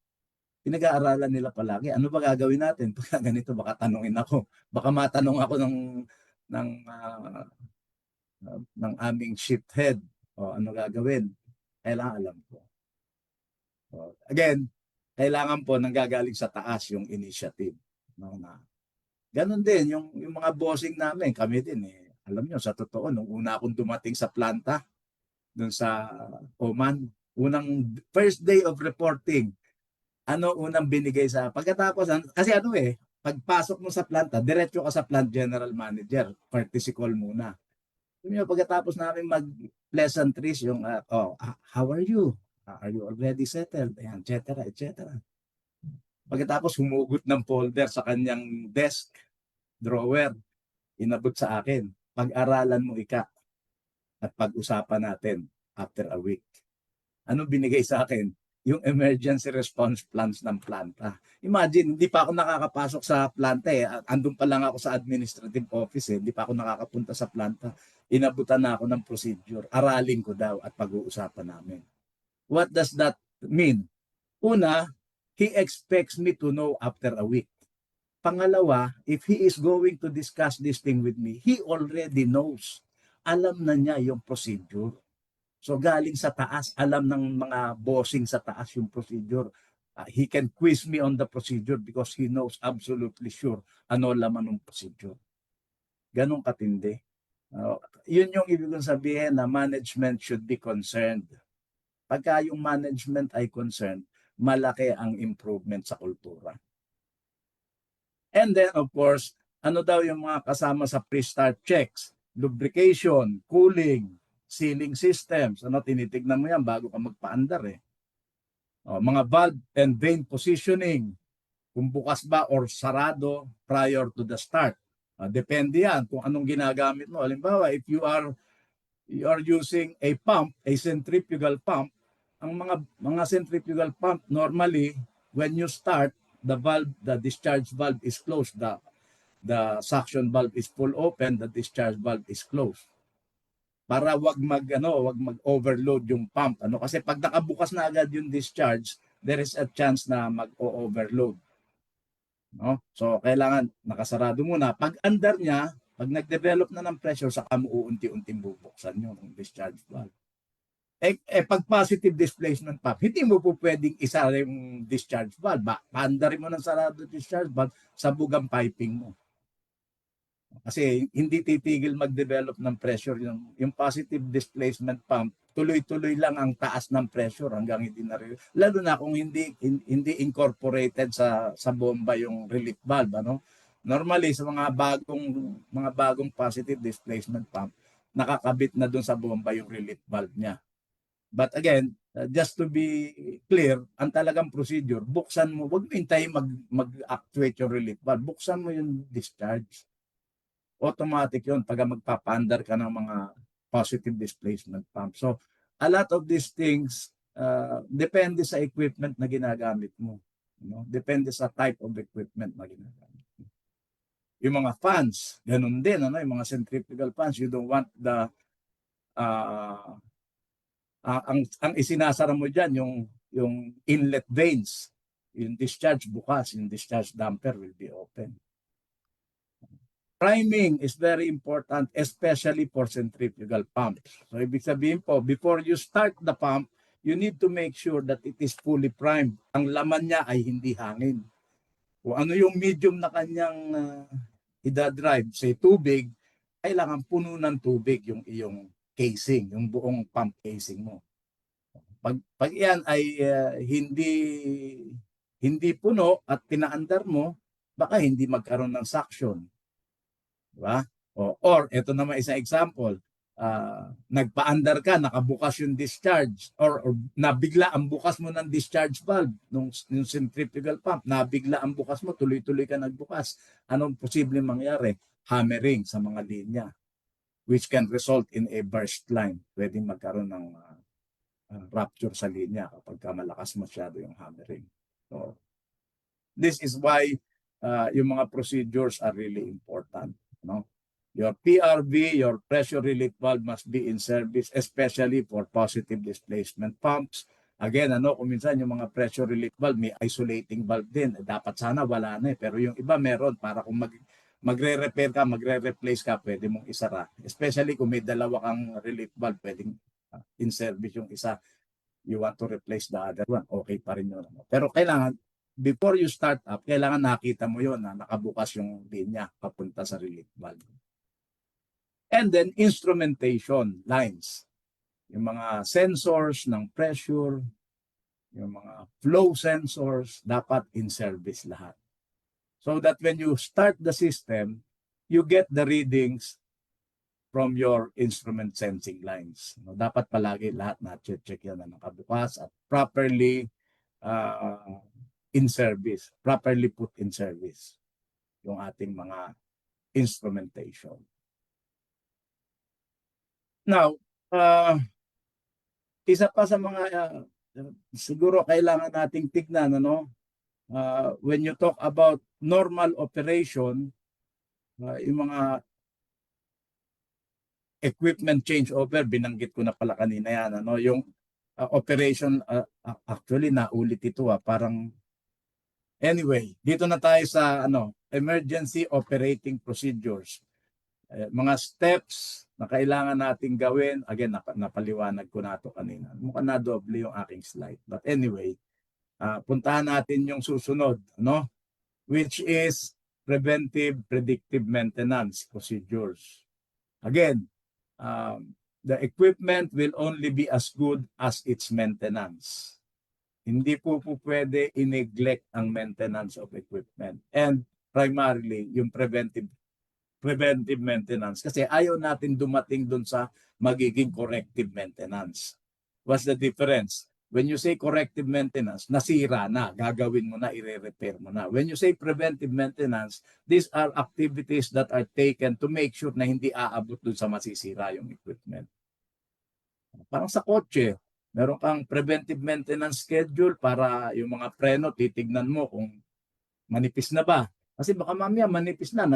Pinag-aaralan nila palagi. Ano ba gagawin natin? Pagka ganito, baka tanungin ako. Baka matanong ako ng aming shift head. Ano gagawin? Kailangan alam ko. Again, kailangan po nanggagaling sa taas yung initiative. Ganon din, yung mga bossing namin, kami din Alam nyo, sa totoo, nung una akong dumating sa planta, dun sa Oman, first day of reporting, unang binigay sa, pagkatapos, kasi pagpasok mo sa planta, diretso ka sa plant general manager, courtesy call muna. Pagkatapos namin mag-pleasantries, yung, how are you? Are you already settled? Ayan, et cetera, et cetera. Pagkatapos humugot ng folder sa kanyang desk, drawer, inabot sa akin. Pag-aralan mo ika at pag-usapan natin after a week. Ano binigay sa akin? Yung emergency response plans ng planta. Imagine, hindi pa ako nakakapasok sa planta Andun pa lang ako sa administrative office Hindi pa ako nakakapunta sa planta. Inabutan na ako ng procedure. Aralin ko daw at pag-uusapan namin. What does that mean? Una, he expects me to know after a week. Pangalawa, if he is going to discuss this thing with me, he already knows. Alam na niya yung procedure. So galing sa taas, alam ng mga bossing sa taas yung procedure. He can quiz me on the procedure because he knows absolutely sure ano laman ng procedure. Ganong katindi. Yun yung ibig sabihin na management should be concerned. Pagka yung management ay concerned, malaki ang improvement sa kultura. And then, of course, ano daw yung mga kasama sa pre-start checks? Lubrication, cooling, sealing systems. Tinitignan mo yan bago ka magpaandar mga valve and vane positioning. Kung bukas ba or sarado prior to the start. Depende yan kung anong ginagamit mo. Halimbawa, if you are using a pump, a centrifugal pump, ang mga centrifugal pump normally, when you start, the discharge valve is closed, the suction valve is full open, the discharge valve is closed. Para wag mag-overload yung pump. Kasi pag nakabukas na agad yung discharge, there is a chance na mag-overload. So kailangan nakasarado muna. Pag andar niya, pag nag-develop na ng pressure, saka mo uunti-unting bubuksan yung discharge valve. Pag positive displacement pump, hindi mo po pwedeng isa yung discharge valve. Paandarin mo ng sarado discharge valve sa bugang piping mo. Kasi hindi titigil mag-develop ng pressure. Yung positive displacement pump, tuloy-tuloy lang ang taas ng pressure hanggang hindi na rin. Lalo na kung hindi incorporated sa bomba yung relief valve. Normally, sa mga bagong positive displacement pump, nakakabit na dun sa bomba yung relief valve niya. But again, just to be clear, ang talagang procedure, buksan mo, huwag mo hintayin mag-actuate yung relief valve. Buksan mo yung discharge. Automatic yun pag magpapaandar ka ng mga positive displacement pump. So, a lot of these things depende sa equipment na ginagamit mo. Depende sa type of equipment na ginagamit mo. Yung mga fans, ganun din. Yung mga centrifugal fans, you don't want the ang isinasara mo dyan, yung inlet vanes, yung discharge bukas, yung discharge damper will be open. Priming is very important, especially for centrifugal pumps. So ibig sabihin po, before you start the pump, you need to make sure that it is fully primed. Ang laman niya ay hindi hangin. Kung ano yung medium na kanyang idadrive, say tubig, kailangan puno ng tubig yung iyong casing, yung buong pump casing mo. Pag yan ay hindi puno at pinaandar mo, baka hindi magkaroon ng suction. Diba? Or ito naman isang example, nagpaandar ka, nakabukas yung discharge, or nabigla ang bukas mo ng discharge valve nung centrifugal pump, nabigla ang bukas mo, tuloy-tuloy ka nagbukas. Anong posibleng mangyari? Hammering sa mga linya, which can result in a burst line. Pwedeng magkaroon ng rupture sa linya kapag malakas masyado yung hammering. So, this is why yung mga procedures are really important. No? Your PRV, your pressure relief valve must be in service, especially for positive displacement pumps. Again, kung minsan yung mga pressure relief valve, may isolating valve din. Dapat sana wala na pero yung iba meron para kung magre-repair ka, magre-replace ka, pwede mong isara. Especially kung may dalawa kang relief valve, pwedeng in service yung isa. You want to replace the other one, okay pa rin yun. Pero kailangan, before you start up, kailangan nakita mo yun na nakabukas yung linya papunta sa relief valve. And then instrumentation lines. Yung mga sensors ng pressure, yung mga flow sensors, dapat in service lahat. So that when you start the system, you get the readings from your instrument sensing lines. Dapat palagi lahat na-check yan na nakabukas at properly in service, properly put in service yung ating mga instrumentation. Now, isa pa sa mga siguro kailangan nating tignan, when you talk about normal operation, yung mga equipment changeover, binanggit ko na pala kanina yan, yung operation, actually naulit ito, parang anyway, dito na tayo sa emergency operating procedures. Mga steps na kailangan nating gawin. Again, napaliwanag ko na ito kanina. Mukhang na doble yung aking slide. But anyway, puntahan natin yung susunod, which is preventive predictive maintenance procedures. Again, the equipment will only be as good as its maintenance. Hindi po pwede i-neglect ang maintenance of equipment. And primarily, yung preventive maintenance. Kasi ayaw natin dumating dun sa magiging corrective maintenance. What's the difference? When you say corrective maintenance, nasira na, gagawin mo na, i-repair mo na. When you say preventive maintenance, these are activities that are taken to make sure na hindi aabot dun sa masisira yung equipment. Parang sa kotse, meron kang preventive maintenance schedule para yung mga preno, titignan mo kung manipis na ba. Kasi baka mamaya manipis na,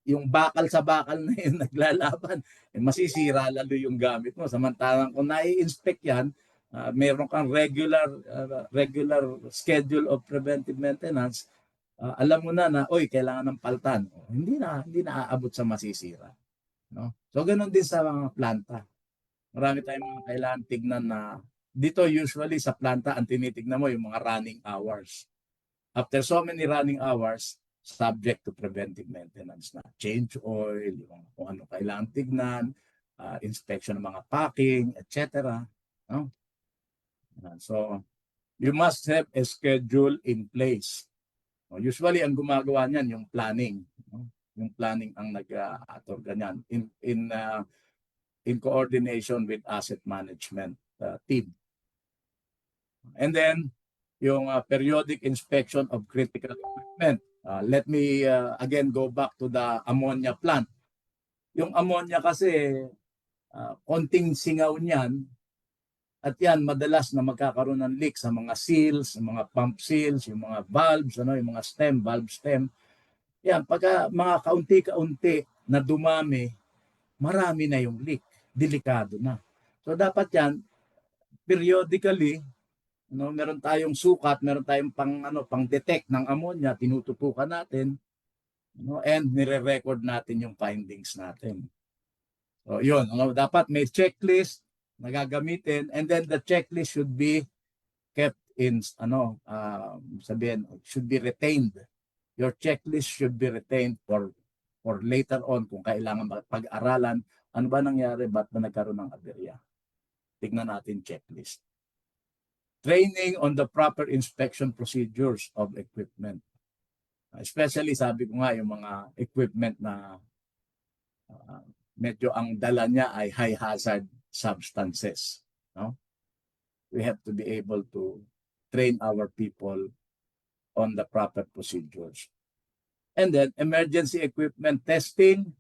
yung bakal sa bakal na yun naglalaban, masisira lalo yung gamit mo. Samantalang kung nai-inspect yan, meron kang regular schedule of preventive maintenance, alam mo na, kailangan ng paltan. Hindi na aabot sa masisira. No? So, ganun din sa mga planta. Marami tayong mga kailangan tignan na dito usually sa planta, ang tinitignan mo yung mga running hours. After so many running hours, subject to preventive maintenance na change oil, kung ano kailangan tignan, inspection ng mga packing, etc. No? So, you must have a schedule in place. Usually, ang gumagawa niyan yung planning. Yung planning ang nag-ator ganyan in coordination with asset management team. And then, yung periodic inspection of critical equipment. Let me again go back to the ammonia plant. Yung ammonia kasi, konting singaw niyan, at yan madalas na magkakaroon ng leak sa mga seals, sa mga pump seals, yung mga valves, yung mga valve stem. Yan, pagka mga kaunti-kaunti na dumami, marami na yung leak. Delikado na. So dapat yan, periodically, meron tayong sukat, meron tayong pang-detect ng ammonia, tinututukan natin, and nire-record natin yung findings natin. So yun, dapat may checklist na gagamitin, and then the checklist should be kept in, should be retained. Your checklist should be retained for later on kung kailangan pag-aralan, ano ba nangyari, ba't ba nagkaroon ng aberya. Tignan natin checklist. training on the proper inspection procedures of equipment. Especially, sabi ko nga, yung mga equipment na medyo ang dala niya ay high hazard substances. No? We have to be able to train our people on the proper procedures. And then, emergency equipment testing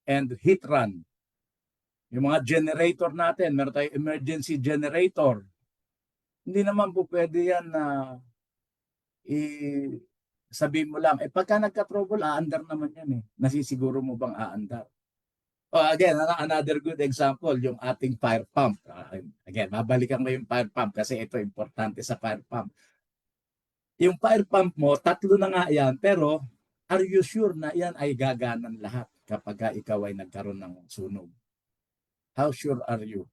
and heat run. Yung mga generator natin, meron tayong emergency generator. Hindi naman po pwede yan na sabihin mo lang, pagka nagka-trouble, aandar naman yan eh. Nasisiguro mo bang aandar? Again, another good example, yung ating fire pump. Again, mabalikan ko yung fire pump kasi ito importante sa fire pump. Yung fire pump mo, 3 na nga yan, pero are you sure na yan ay gaganan lahat kapag ikaw ay nagkaroon ng sunog? How sure are you?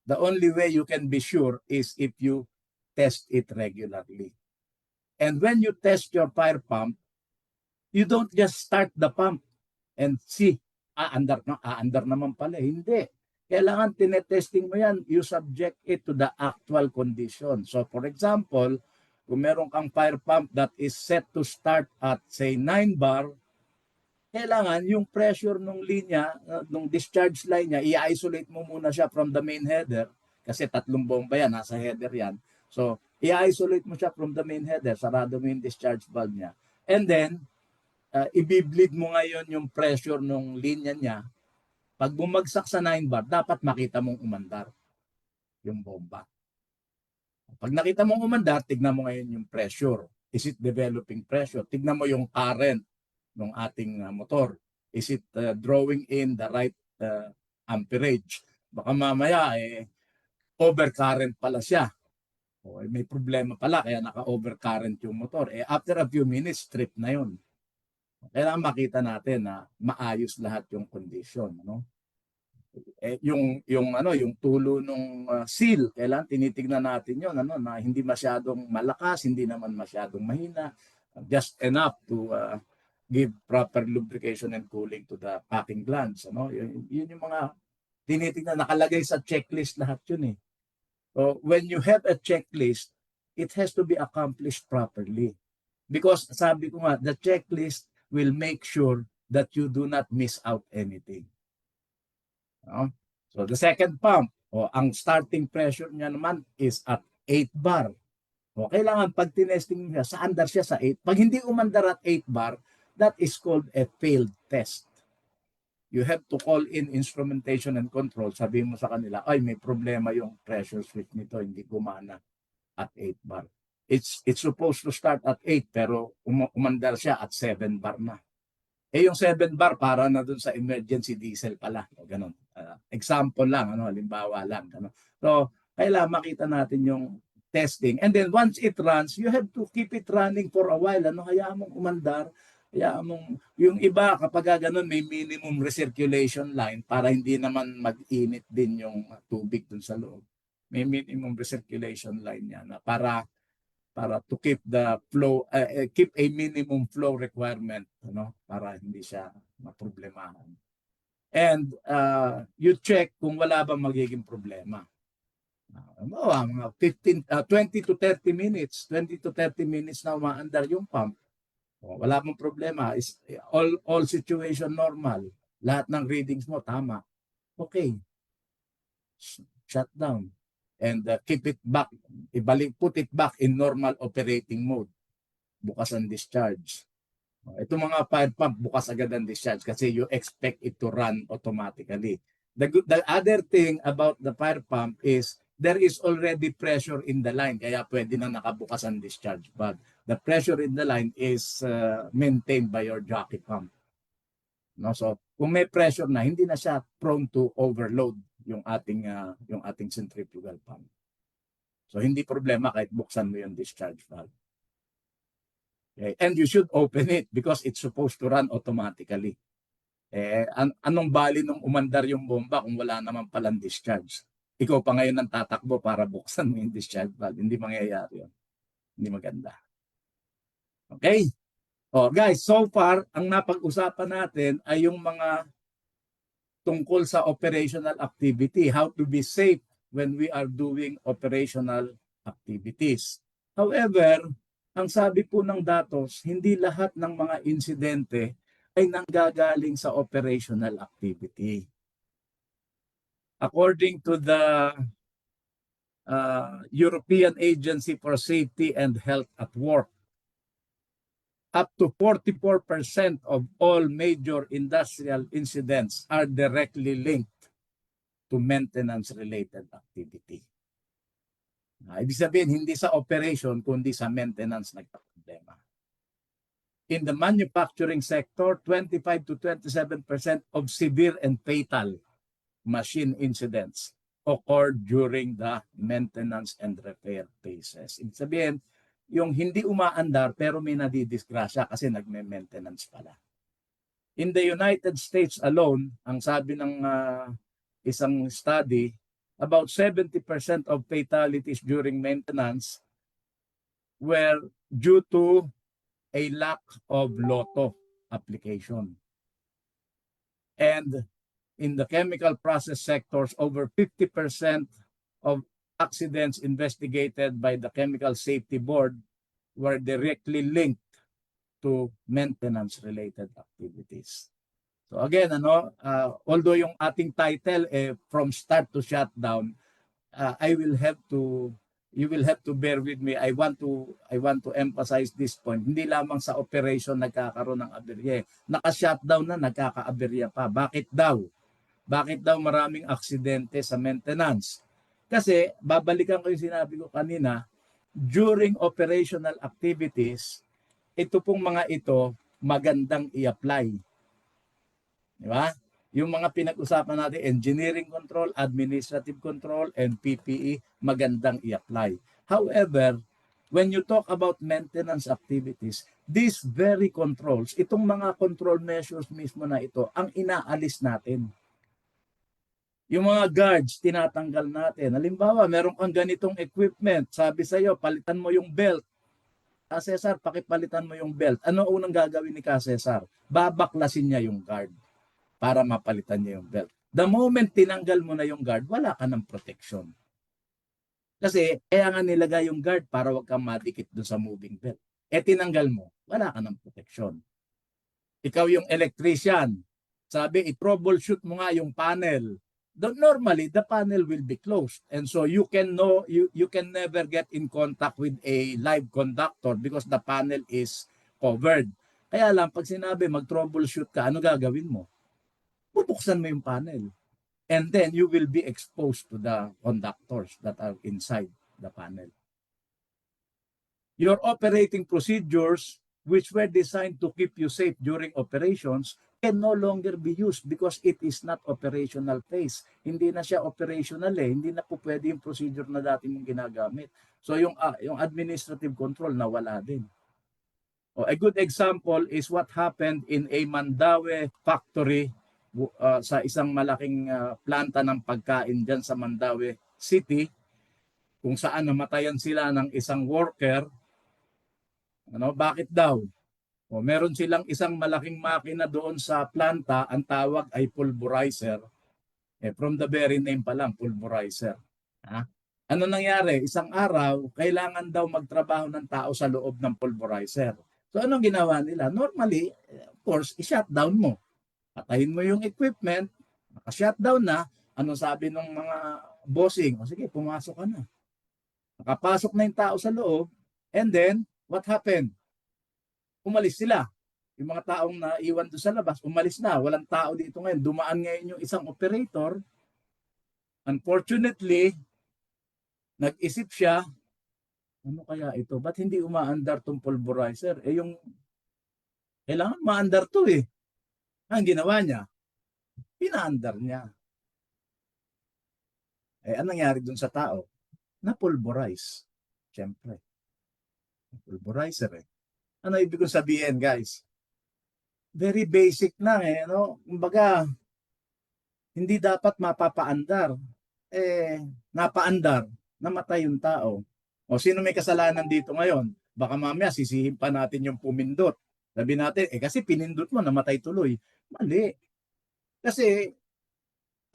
The only way you can be sure is if you test it regularly. And when you test your fire pump, you don't just start the pump and see, aandar naman pala. Hindi. Kailangan tinetesting mo yan. You subject it to the actual condition. So for example, kung meron kang fire pump that is set to start at say 9 bar, kailangan yung pressure ng linya, ng discharge line niya, i-isolate mo muna siya from the main header kasi 3 bomba yan, nasa header yan. So, i-isolate mo siya from the main header, sarado mo yung discharge valve niya. And then, i-bleed mo ngayon yung pressure ng linya niya. Pag bumagsak sa 9 bar, dapat makita mong umandar yung bomba. Pag nakita mong umandar, tignan mo ngayon yung pressure. Is it developing pressure? Tignan mo yung current ng ating motor. Is it drawing in the right amperage? Baka mamaya overcurrent pala siya. O may problema pala kaya naka-overcurrent yung motor. After a few minutes, trip na yun. Kailangan makita natin na maayos lahat yung condition, no? Yung tulo ng seal, kailangan tinitingnan natin yun, na hindi masyadong malakas, hindi naman masyadong mahina, just enough to give proper lubrication and cooling to the packing glands. Yun yung mga tinitingnan, nakalagay sa checklist lahat yun eh. So when you have a checklist, it has to be accomplished properly. Because sabi ko nga, the checklist will make sure that you do not miss out anything. So the second pump, ang starting pressure niya naman is at 8 bar. Kailangan pag tinesting niya, saandar siya sa 8. Pag hindi umandar at 8 bar, that is called a failed test. You have to call in instrumentation and control. Sabihin mo sa kanila, ay may problema yung pressure switch nito, hindi gumana at 8 bar. It's supposed to start at 8 pero umandar siya at 7 bar na. Yung 7 bar para na dun sa emergency diesel pala. Ganun. Example lang, halimbawa lang. So, kailangan makita natin yung testing. And then once it runs, you have to keep it running for a while. Hayaan mong umandar. Yung iba kapag ganun may minimum recirculation line para hindi naman mag-init din yung tubig dun sa loob. May minimum recirculation line yan para to keep the flow, keep a minimum flow requirement, para hindi siya maproblemahan. And you check kung wala bang magiging problema. Mga 20 to 30 minutes na umaandar yung pump. Wala mong problema. All situation normal. Lahat ng readings mo tama. Okay. Shut down. And keep it back. Put it back in normal operating mode. Bukas ang discharge. Itong mga fire pump, bukas agad ang discharge kasi you expect it to run automatically. The other thing about the fire pump is there is already pressure in the line kaya pwede na nakabukas ang discharge valve. The pressure in the line is maintained by your jockey pump. So kung may pressure na, hindi na siya prone to overload yung ating centrifugal pump. So hindi problema kahit buksan mo yung discharge valve. Okay. And you should open it because it's supposed to run automatically. Anong bali nung umandar yung bomba kung wala naman palang discharge? Ikaw pa ngayon ang tatakbo para buksan mo yung discharge valve. Hindi mangyayari yun. Hindi maganda. Okay? Guys, so far, ang napag-usapan natin ay yung mga tungkol sa operational activity. How to be safe when we are doing operational activities. However, ang sabi po ng datos, hindi lahat ng mga insidente ay nanggagaling sa operational activity. According to the European Agency for Safety and Health at Work, up to 44% of all major industrial incidents are directly linked to maintenance-related activity. Ibig sabihin, hindi sa operation, kundi sa maintenance nagka-problema. In the manufacturing sector, 25 to 27% of severe and fatal machine incidents occurred during the maintenance and repair phases. Ibig sabihin, yung hindi umaandar pero may nadidisgrasya kasi nagme-maintenance pala. In the United States alone, ang sabi ng isang study, about 70% of fatalities during maintenance were due to a lack of LOTO application. And in the chemical process sectors, over 50% of accidents investigated by the Chemical Safety Board were directly linked to maintenance-related activities. So again, although yung ating title from start to shutdown, you will have to bear with me. I want to emphasize this point. Hindi lamang sa operation nagkakaroon ng aberya. Naka-shutdown na, nagkaka-aberya pa. Bakit daw? Bakit daw maraming aksidente sa maintenance? Kasi, babalikan ko yung sinabi ko kanina, during operational activities, ito pong mga ito, magandang i-apply. Di ba? Yung mga pinag-usapan natin, engineering control, administrative control, and PPE, magandang i-apply. However, when you talk about maintenance activities, these very controls, itong mga control measures mismo na ito, ang inaalis natin. Yung mga guards, tinatanggal natin. Halimbawa, meron kang ganitong equipment. Sabi sa'yo, palitan mo yung belt. Cesar, pakipalitan mo yung belt. Ano unang gagawin ni Cesar? Babaklasin niya yung guard para mapalitan niya yung belt. The moment tinanggal mo na yung guard, wala ka ng protection. Kasi kaya nga nilagay yung guard para wag kang madikit doon sa moving belt. Tinanggal mo, wala ka ng protection. Ikaw yung electrician, sabi, i-troubleshoot mo nga yung panel. Normally, the panel will be closed. And so you can never get in contact with a live conductor because the panel is covered. Kaya lang, pag sinabi mag-troubleshoot ka, ano gagawin mo? Bubuksan mo yung panel. And then you will be exposed to the conductors that are inside the panel. Your operating procedures, which were designed to keep you safe during operations, can no longer be used because it is not operational phase. Hindi na siya operational Hindi na po pwede yung procedure na dati mong ginagamit. So yung administrative control nawala din. A good example is what happened in a Mandaue factory sa isang malaking planta ng pagkain dyan sa Mandaue City, kung saan namatayan sila ng isang worker. Bakit daw? Meron silang isang malaking makina doon sa planta, ang tawag ay pulverizer. From the very name pa lang, pulverizer. Ano nangyari? Isang araw, kailangan daw magtrabaho ng tao sa loob ng pulverizer. So anong ginawa nila? Normally, of course, i-shutdown mo. Patayin mo yung equipment, naka-shutdown na, ano sabi ng mga bossing? Sige, pumasok ka na. Nakapasok na yung tao sa loob, and then, what happened? Umalis sila. Yung mga taong naiwan doon sa labas, umalis na. Walang tao dito ngayon. Dumaan ngayon yung isang operator. Unfortunately, nag-isip siya, ano kaya ito? Ba't hindi umaandar tong pulverizer? Yung kailangan maandar to Ang ginawa niya, pinaandar niya. Anong nangyari dun sa tao? Na-pulverize. Siyempre. Pulverizer Ano ibig kong sabihin, guys? Very basic lang Kumbaga, hindi dapat mapapaandar. Napaandar, namatay yung tao. Sino may kasalanan dito ngayon? Baka mamaya sisihin pa natin yung pumindot. Sabi natin, kasi pinindot mo, namatay tuloy. Mali. Kasi,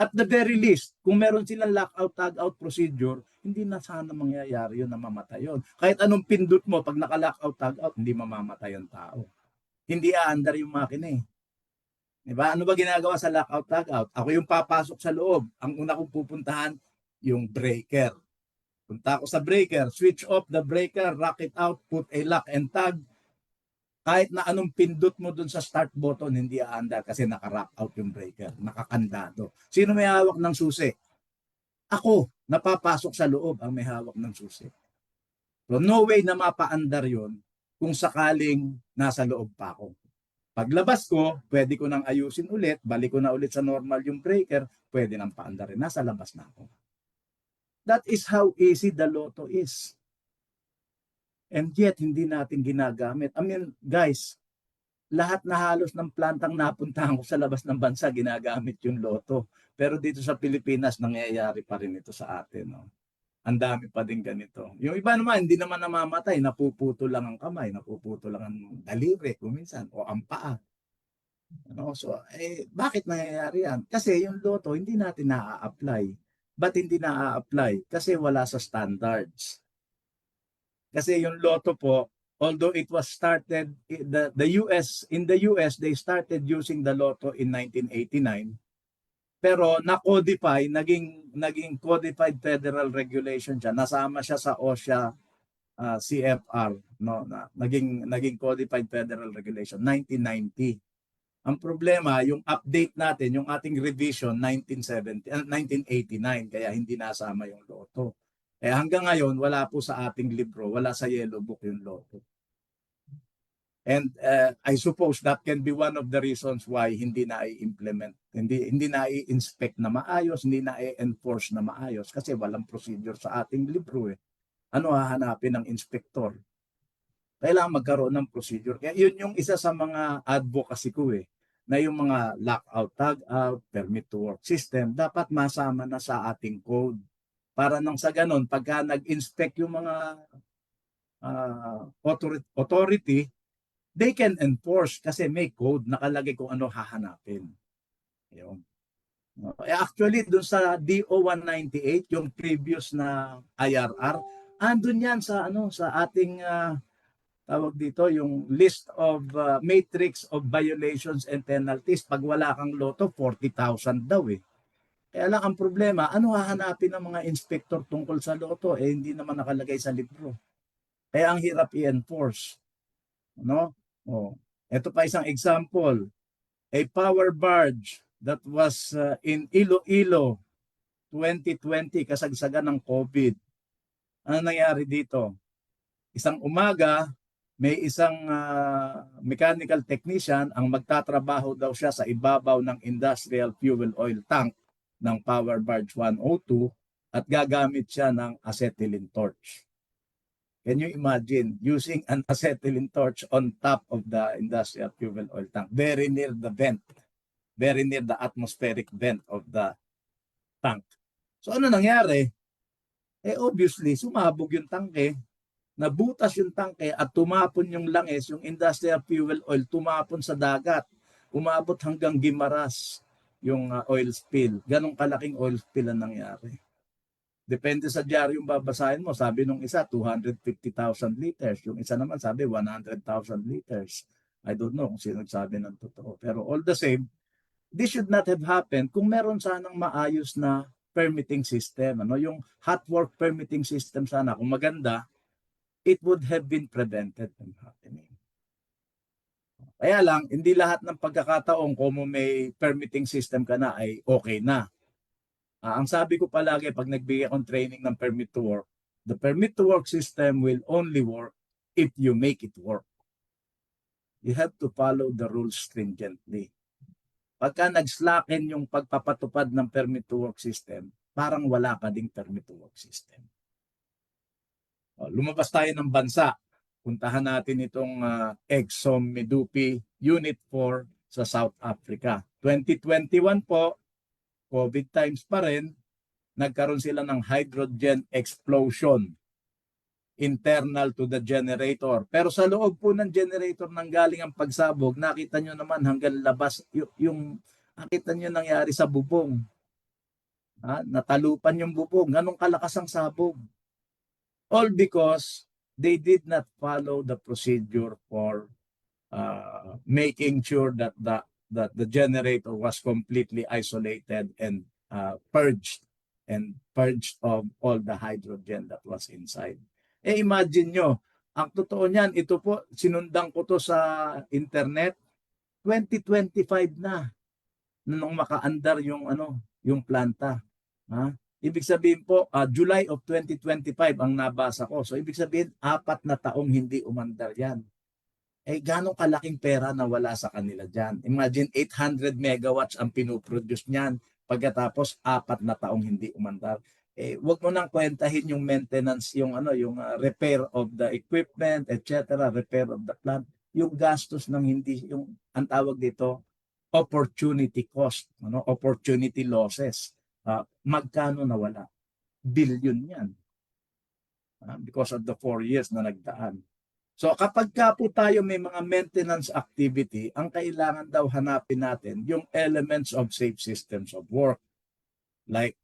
At the very least, kung meron silang lockout, tag-out procedure, hindi na sana mangyayari yun na mamatay yun. Kahit anong pindot mo, pag naka-lockout, tag-out, hindi mamamatay yung tao. Hindi aandar yung makina eh. Diba? Ano ba ginagawa sa lockout, tag-out? Ako yung papasok sa loob. Ang una kong pupuntahan, yung breaker. Punta ako sa breaker, switch off the breaker, rock it out, put a lock and tag. Kahit na anong pindot mo dun sa start button, hindi aandar kasi naka-rock out yung breaker, nakakandado. Sino may hawak ng susi? Ako, napapasok sa loob ang may hawak ng susi. So no way na mapaandar yon kung sakaling nasa loob pa ako. Paglabas ko, pwede ko nang ayusin ulit, balik ko na ulit sa normal yung breaker, pwede nang paandarin. Nasa labas na ako. That is how easy the lotto is. And yet, hindi natin ginagamit. I mean, guys, lahat na halos ng plantang napuntahan ko sa labas ng bansa, ginagamit yung lotto. Pero dito sa Pilipinas, nangyayari pa rin ito sa atin. No? Ang dami pa din ganito. Yung iba naman, hindi naman namamatay. Napuputo lang ang kamay, napuputo lang ang daliri, kuminsan, o ang paa. No? So, bakit nangyayari yan? Kasi yung lotto, hindi natin na-apply. Ba't hindi na-apply? Kasi wala sa standards. Kasi yung lotto po, although it was started, the US, in the US, they started using the lotto in 1989. Pero na-codify, naging codified federal regulation siya. Nasama siya sa OSHA CFR, no? Naging codified federal regulation 1990. Ang problema, yung update natin, yung ating revision 1989, kaya hindi nasama yung lotto. Hanggang ngayon, wala po sa ating libro, wala sa yellow book yung lotto. And I suppose that can be one of the reasons why hindi na i-implement, hindi na i-inspect na maayos, hindi na i-enforce na maayos kasi walang procedure sa ating libro eh. Ano hahanapin ng inspector? Kailangan magkaroon ng procedure. Kaya yun yung isa sa mga advocacy ko eh, na yung mga lockout, tag-out, permit to work system, dapat masama na sa ating code. Para nang sa ganon, pagka nag-inspect yung mga authority, they can enforce kasi may code, nakalagay kung ano hahanapin. Yun. Actually, dun sa DO 198, yung previous na IRR, andun yan sa sa ating tawag dito, yung list of matrix of violations and penalties. Pag wala kang loto, 40,000 daw eh. Kaya lang ang problema, ano hahanapin ng mga inspector tungkol sa loto? Hindi naman nakalagay sa libro. Kaya ang hirap i-enforce. No? Ito pa isang example. A power barge that was in Iloilo 2020, kasagsagan ng COVID. Ano nangyari dito? Isang umaga, may isang mechanical technician ang magtatrabaho daw siya sa ibabaw ng industrial fuel oil tank ng Power Barge 102 at gagamit siya ng acetylene torch. Can you imagine using an acetylene torch on top of the industrial fuel oil tank, very near the vent, very near the atmospheric vent of the tank? So ano nangyari? Obviously, sumabog yung tangke, nabutas yung tangke at tumapon yung langis, yung industrial fuel oil, tumapon sa dagat. Umabot hanggang Guimaras yung oil spill. Ganong kalaking oil spill ang nangyari. Depende sa dyaryo yung babasahin mo. Sabi nung isa, 250,000 liters. Yung isa naman sabi, 100,000 liters. I don't know kung sino nagsabi ng totoo. Pero all the same, this should not have happened kung meron sanang maayos na permitting system. Yung hot work permitting system sana, kung maganda, it would have been prevented from happening. Kaya lang, hindi lahat ng pagkakataon kung may permitting system ka na ay okay na. Ang sabi ko palagi pag nagbigay akong training ng permit to work, the permit to work system will only work if you make it work. You have to follow the rules stringently. Pagka nag-slacken yung pagpapatupad ng permit to work system, parang wala ka ding permit to work system. Lumabas tayo ng bansa. Puntahan natin itong Exxon Medupi Unit 4 sa South Africa. 2021 po, COVID times pa rin, nagkaroon sila ng hydrogen explosion internal to the generator. Pero sa loob po ng generator nang galing ang pagsabog, nakita nyo naman hanggang labas, nakita nyo nangyari sa bubong. Natalupan yung bubong. Ganong kalakas ang sabog. All because they did not follow the procedure for making sure that the generator was completely isolated and purged of all the hydrogen that was inside. Imagine nyo, ang totoo niyan, ito po, sinundan ko to sa internet, 2025 na nung makaandar yung yung planta. Ibig sabihin po, July of 2025 ang nabasa ko. So ibig sabihin, 4 na taong hindi umandar yan. Ganong kalaking pera na wala sa kanila dyan. Imagine 800 megawatts ang pinuproduce niyan pagkatapos 4 na taong hindi umandar. Wag mo nang kwentahin yung maintenance, yung repair of the equipment, etc., repair of the plant, yung gastos ng hindi, yung ang tawag dito, opportunity cost, opportunity losses. Magkano nawala? Billion yan. Because of the 4 years na nagdaan. So kapag ka po tayo may mga maintenance activity, ang kailangan daw hanapin natin yung elements of safe systems of work. Like,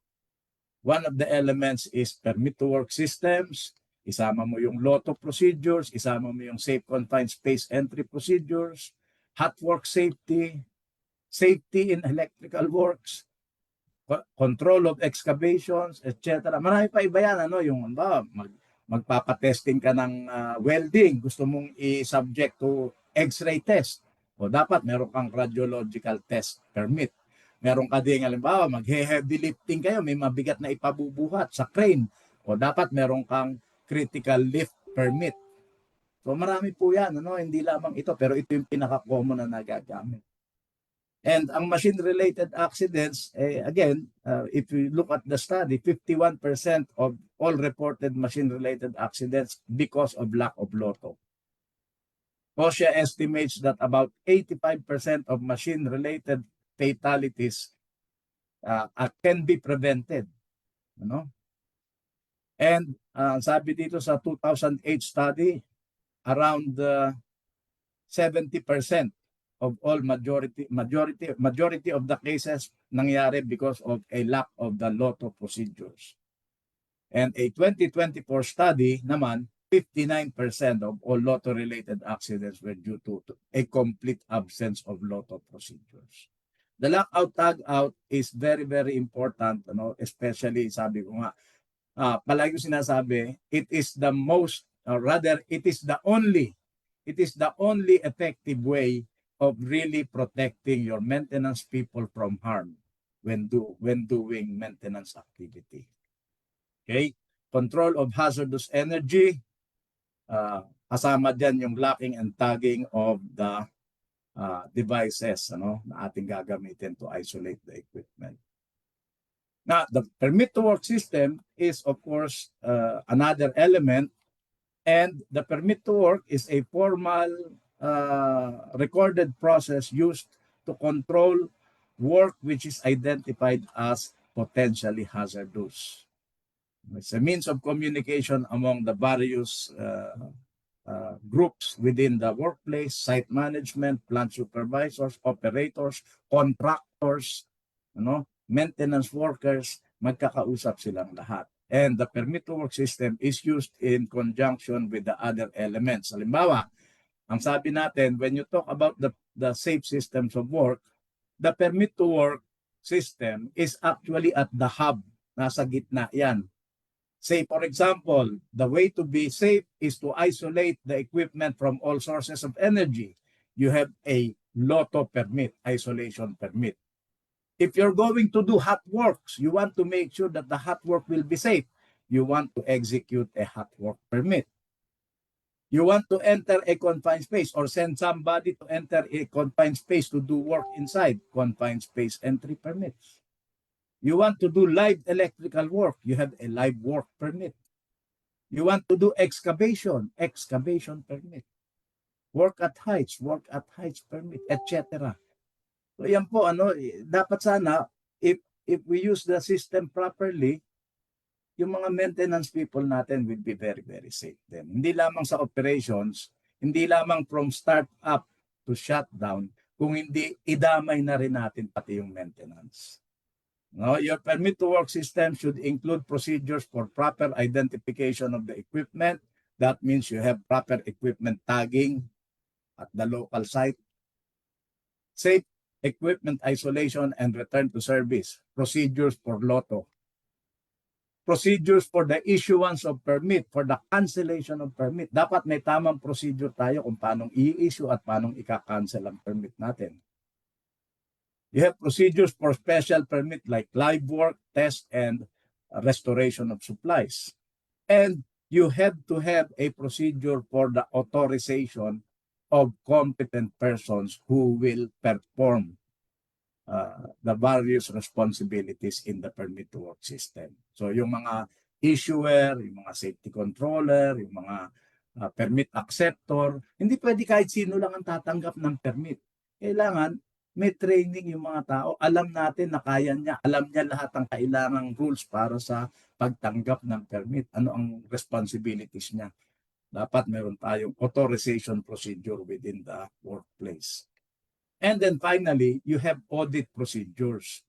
one of the elements is permit to work systems, isama mo yung LOTO procedures, isama mo yung safe confined space entry procedures, hot work safety, safety in electrical works, control of excavations, etc. Marami pa iba yan, yung magpapatesting ka ng welding, gusto mong i-subject to X-ray test, o dapat meron kang radiological test permit. Meron ka din, halimbawa, mag-heavy lifting kayo, may mabigat na ipabubuhat sa crane, o dapat meron kang critical lift permit. So marami po yan, hindi lamang ito, pero ito yung pinaka-common na nagagamit. And ang machine-related accidents, again, if you look at the study, 51% of all reported machine-related accidents because of lack of LOTO. OSHA estimates that about 85% of machine-related fatalities can be prevented. And sabi dito sa 2008 study, around 70% of all majority of the cases nangyari because of a lack of the LOTO procedures. And a 2024 study naman, 59% of all LOTO-related accidents were due to a complete absence of LOTO procedures. The lockout tag-out is very, very important, especially, sabi ko nga, palagi sinasabi, it is the most, or rather, it is the only effective way of really protecting your maintenance people from harm when doing maintenance activity. Okay? Control of hazardous energy, kasama dyan yung locking and tagging of the devices na ating gagamitin to isolate the equipment. Now, the permit to work system is, of course, another element, and the permit to work is a formal recorded process used to control work which is identified as potentially hazardous. It's a means of communication among the various groups within the workplace, site management, plant supervisors, operators, contractors, maintenance workers, magkakausap silang lahat. And the permit to work system is used in conjunction with the other elements. Halimbawa, ang sabi natin, when you talk about the safe systems of work, the permit to work system is actually at the hub. Nasa gitna yan. Say, for example, the way to be safe is to isolate the equipment from all sources of energy. You have a LOTO permit, isolation permit. If you're going to do hot works, you want to make sure that the hot work will be safe. You want to execute a hot work permit. You want to enter a confined space or send somebody to enter a confined space to do work inside, confined space entry permits. You want to do live electrical work, you have a live work permit. You want to do excavation permit. Work at heights permit, etc. So yan po, dapat sana, if we use the system properly, yung mga maintenance people natin will be very, very safe then. Hindi lamang sa operations, hindi lamang from start up to shutdown, kung hindi idamay na rin natin pati yung maintenance. No, your permit to work system should include procedures for proper identification of the equipment. That means you have proper equipment tagging at the local site. Safe equipment isolation and return to service. Procedures for LOTO. Procedures for the issuance of permit, for the cancellation of permit. Dapat may tamang procedure tayo kung paano i-issue at paano i-cancel ang permit natin. You have procedures for special permit like live work, test, and restoration of supplies. And you have to have a procedure for the authorization of competent persons who will perform the various responsibilities in the permit to work system. So yung mga issuer, yung mga safety controller, yung mga permit acceptor, hindi pwede kahit sino lang ang tatanggap ng permit. Kailangan may training yung mga tao. Alam natin na kaya niya. Alam niya lahat ng kailangang rules para sa pagtanggap ng permit. Ano ang responsibilities niya. Dapat meron tayong authorization procedure within the workplace. And then finally, you have audit procedures.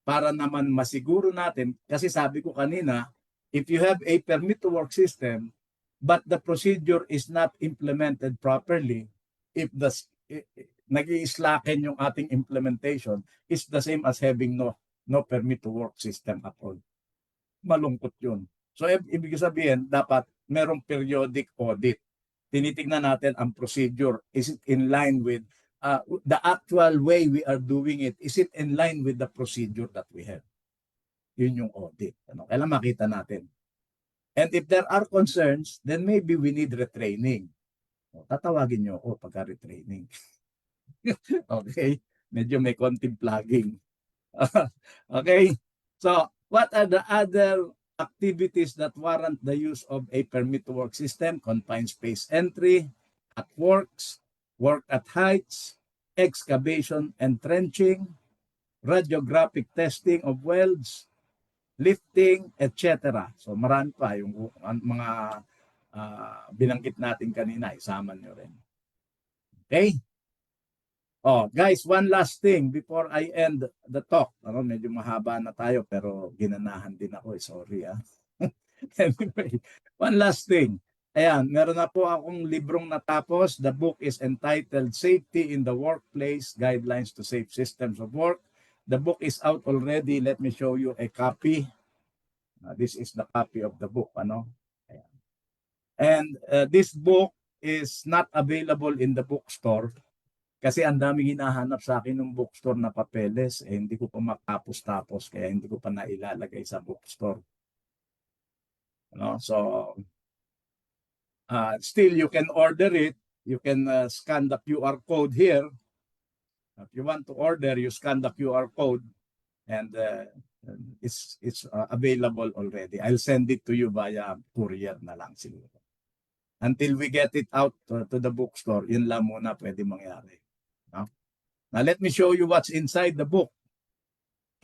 Para naman masiguro natin, kasi sabi ko kanina, if you have a permit to work system, but the procedure is not implemented properly, if the nag-i-slacken yung ating implementation, is the same as having no permit to work system at all. Malungkot yun. So ibig sabihin, dapat merong periodic audit. Tinitingnan natin ang procedure. Is it in line with the actual way we are doing it? Is it in line with the procedure that we have? Yun yung audit. Kailangan makita natin. And if there are concerns, then maybe we need retraining. Tatawagin nyo ako pagka retraining. Okay? Medyo may konting plugging. Okay? So, what are the other activities that warrant the use of a permit to work system? Confined space entry, at works, work at heights, excavation and trenching, radiographic testing of welds, lifting, etc. So marami pa yung mga binanggit natin kanina, isama nyo rin. Okay? Oh, guys, one last thing before I end the talk. Medyo mahaba na tayo pero ginanahan din ako. Sorry. Anyway, one last thing. Ayan, meron na po akong librong natapos. The book is entitled Safety in the Workplace, Guidelines to Safe Systems of Work. The book is out already. Let me show you a copy. This is the copy of the book. Ayan. And this book is not available in the bookstore kasi ang daming hinahanap sa akin ng bookstore na papeles. Hindi ko pa makapos-tapos kaya hindi ko pa nailalagay sa bookstore. So, still, you can order it. You can scan the QR code here. If you want to order, you scan the QR code and it's available already. I'll send it to you via courier na lang siguro. Until we get it out to the bookstore, yun lang muna pwede mangyari. Now, let me show you what's inside the book.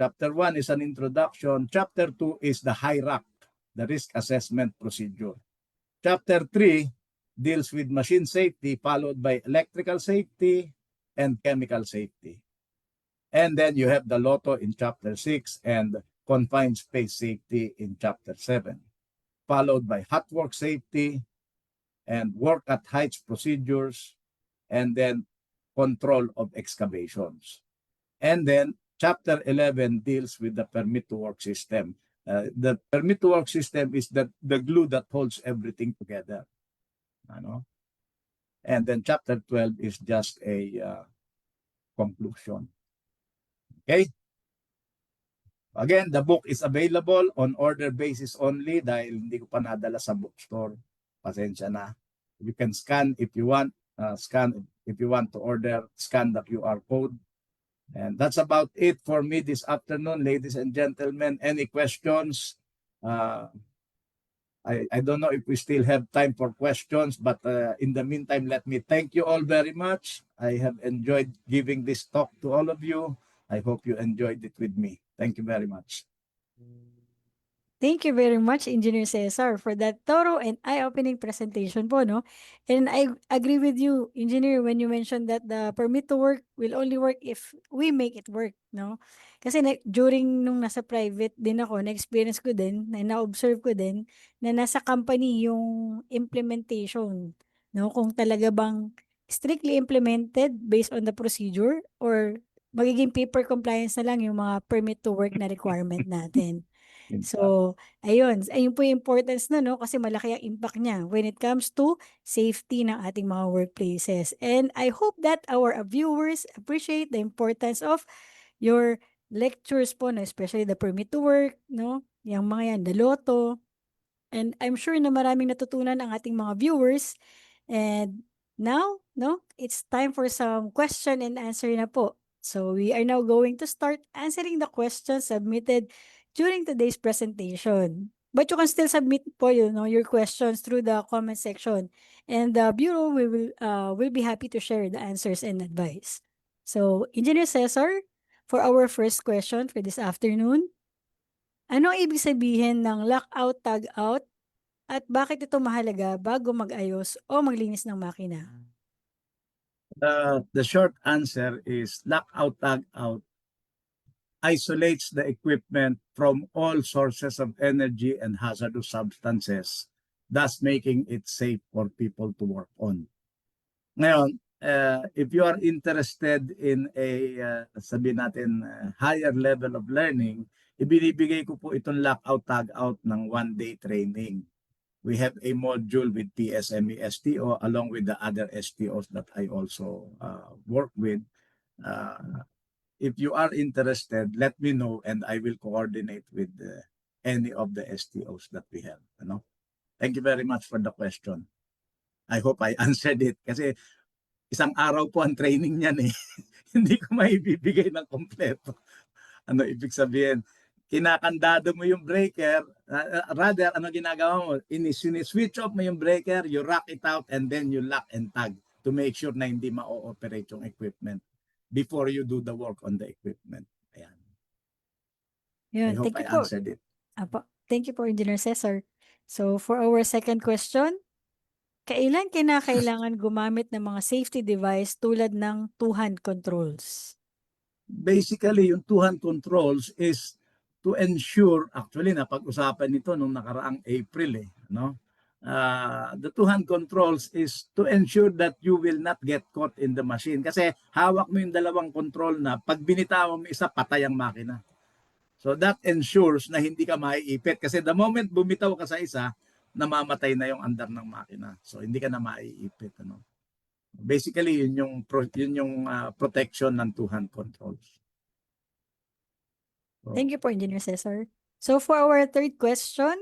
Chapter 1 is an introduction. Chapter 2 is the HIRAC, the risk assessment procedure. Chapter 3 deals with machine safety, followed by electrical safety and chemical safety. And then you have the LOTO in Chapter 6 and confined space safety in Chapter 7, followed by hot work safety and work at heights procedures, and then control of excavations. And then Chapter 11 deals with the permit to work system. The permit to work system is the glue that holds everything together. And then Chapter 12 is just a conclusion. Okay? Again, the book is available on order basis only dahil hindi ko pa nadala sa bookstore. Pasensya na. You can scan if you want. Scan if you want to order. Scan the QR code. And that's about it for me this afternoon, ladies and gentlemen. Any questions? I don't know if we still have time for questions, but in the meantime, let me thank you all very much. I have enjoyed giving this talk to all of you. I hope you enjoyed it with me. Thank you very much. Thank you very much, Engineer Cesar, for that thorough and eye-opening presentation po, no? And I agree with you, Engineer, when you mentioned that the permit to work will only work if we make it work, no? Kasi during nung nasa private din ako, na-experience ko din, na-observe ko din, na nasa company yung implementation, no? Kung talaga bang strictly implemented based on the procedure or magiging paper compliance na lang yung mga permit to work na requirement natin. So, ayun po yung importance na, no? Kasi malaki ang impact niya when it comes to safety ng ating mga workplaces. And I hope that our viewers appreciate the importance of your lectures po, no? Especially the permit to work, no? Yung mga yan, the lotto. And I'm sure na maraming natutunan ang ating mga viewers. And now, no, it's time for some question and answer na po. So we are now going to start answering the questions submitted during today's presentation. But you can still submit po your questions through the comment section. And the Bureau will be happy to share the answers and advice. So, Engineer Cesar, for our first question for this afternoon, ano ang ibig sabihin ng lockout, tag-out at bakit ito mahalaga bago mag-ayos o maglinis ng makina? The short answer is lockout, tag out isolates the equipment from all sources of energy and hazardous substances, thus making it safe for people to work on. Ngayon, if you are interested in a, sabihin natin, higher level of learning, ibinibigay ko po itong lockout, tag out ng one-day training. We have a module with PSME STO along with the other STOs that I also work with. If you are interested, let me know and I will coordinate with any of the STOs that we have. Ano? Thank you very much for the question. I hope I answered it kasi isang araw po ang training niyan eh. Hindi ko maibibigay ng kompleto. Ano ibig sabihin? Kinakandado mo yung breaker, rather, ano ginagawa mo? Switch off mo yung breaker, you rock it out, and then you lock and tag to make sure na hindi ma-ooperate yung equipment before you do the work on the equipment. Ayan. Yun, I hope thank I you po. answered it. Apo, thank you po, Engineer Cesar. So, for our second question, kailan kinakailangan gumamit ng mga safety device tulad ng two-hand controls? Basically, yung two-hand controls is to ensure, actually, napag-usapan nito nung nakaraang April no? The two-hand controls is to ensure that you will not get caught in the machine. Kasi hawak mo yung dalawang control na pag binitawan mo isa, patay ang makina. So that ensures na hindi ka maiipit. Kasi the moment bumitaw ka sa isa, namamatay na yung andar ng makina. So hindi ka na maiipit. Ano? Basically, yun yung protection ng two-hand controls. So, Thank you po, Engineer Cesar. So, for our third question,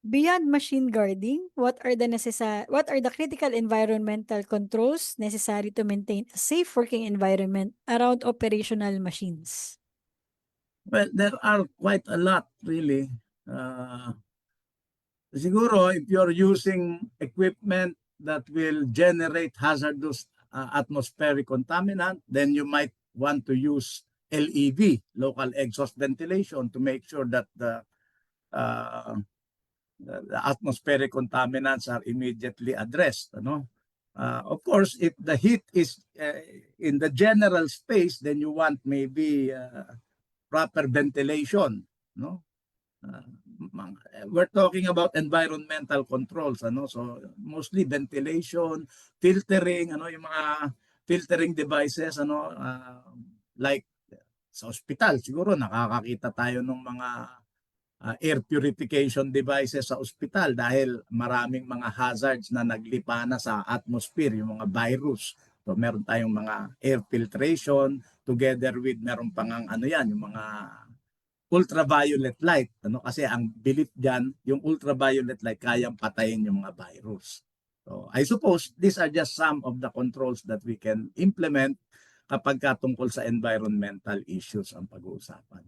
beyond machine guarding, what are the critical environmental controls necessary to maintain a safe working environment around operational machines? well, there are quite a lot, really. Siguro, if you're using equipment that will generate hazardous atmospheric contaminant, then you might want to use LEV, local exhaust ventilation, to make sure that the atmospheric contaminants are immediately addressed. Of course, if the heat is in the general space, then you want maybe proper ventilation. We're talking about environmental controls. So mostly ventilation, filtering, yung mga filtering devices, like sa ospital, siguro nakakakita tayo ng mga air purification devices sa ospital dahil maraming mga hazards na naglipa na sa atmosphere, yung mga virus. So meron tayong mga air filtration together with meron pang yung mga ultraviolet light. Kasi ang belief diyan, yung ultraviolet light kayang patayin yung mga virus. So I suppose these are just some of the controls that we can implement kapag tungkol sa environmental issues ang pag-uusapan.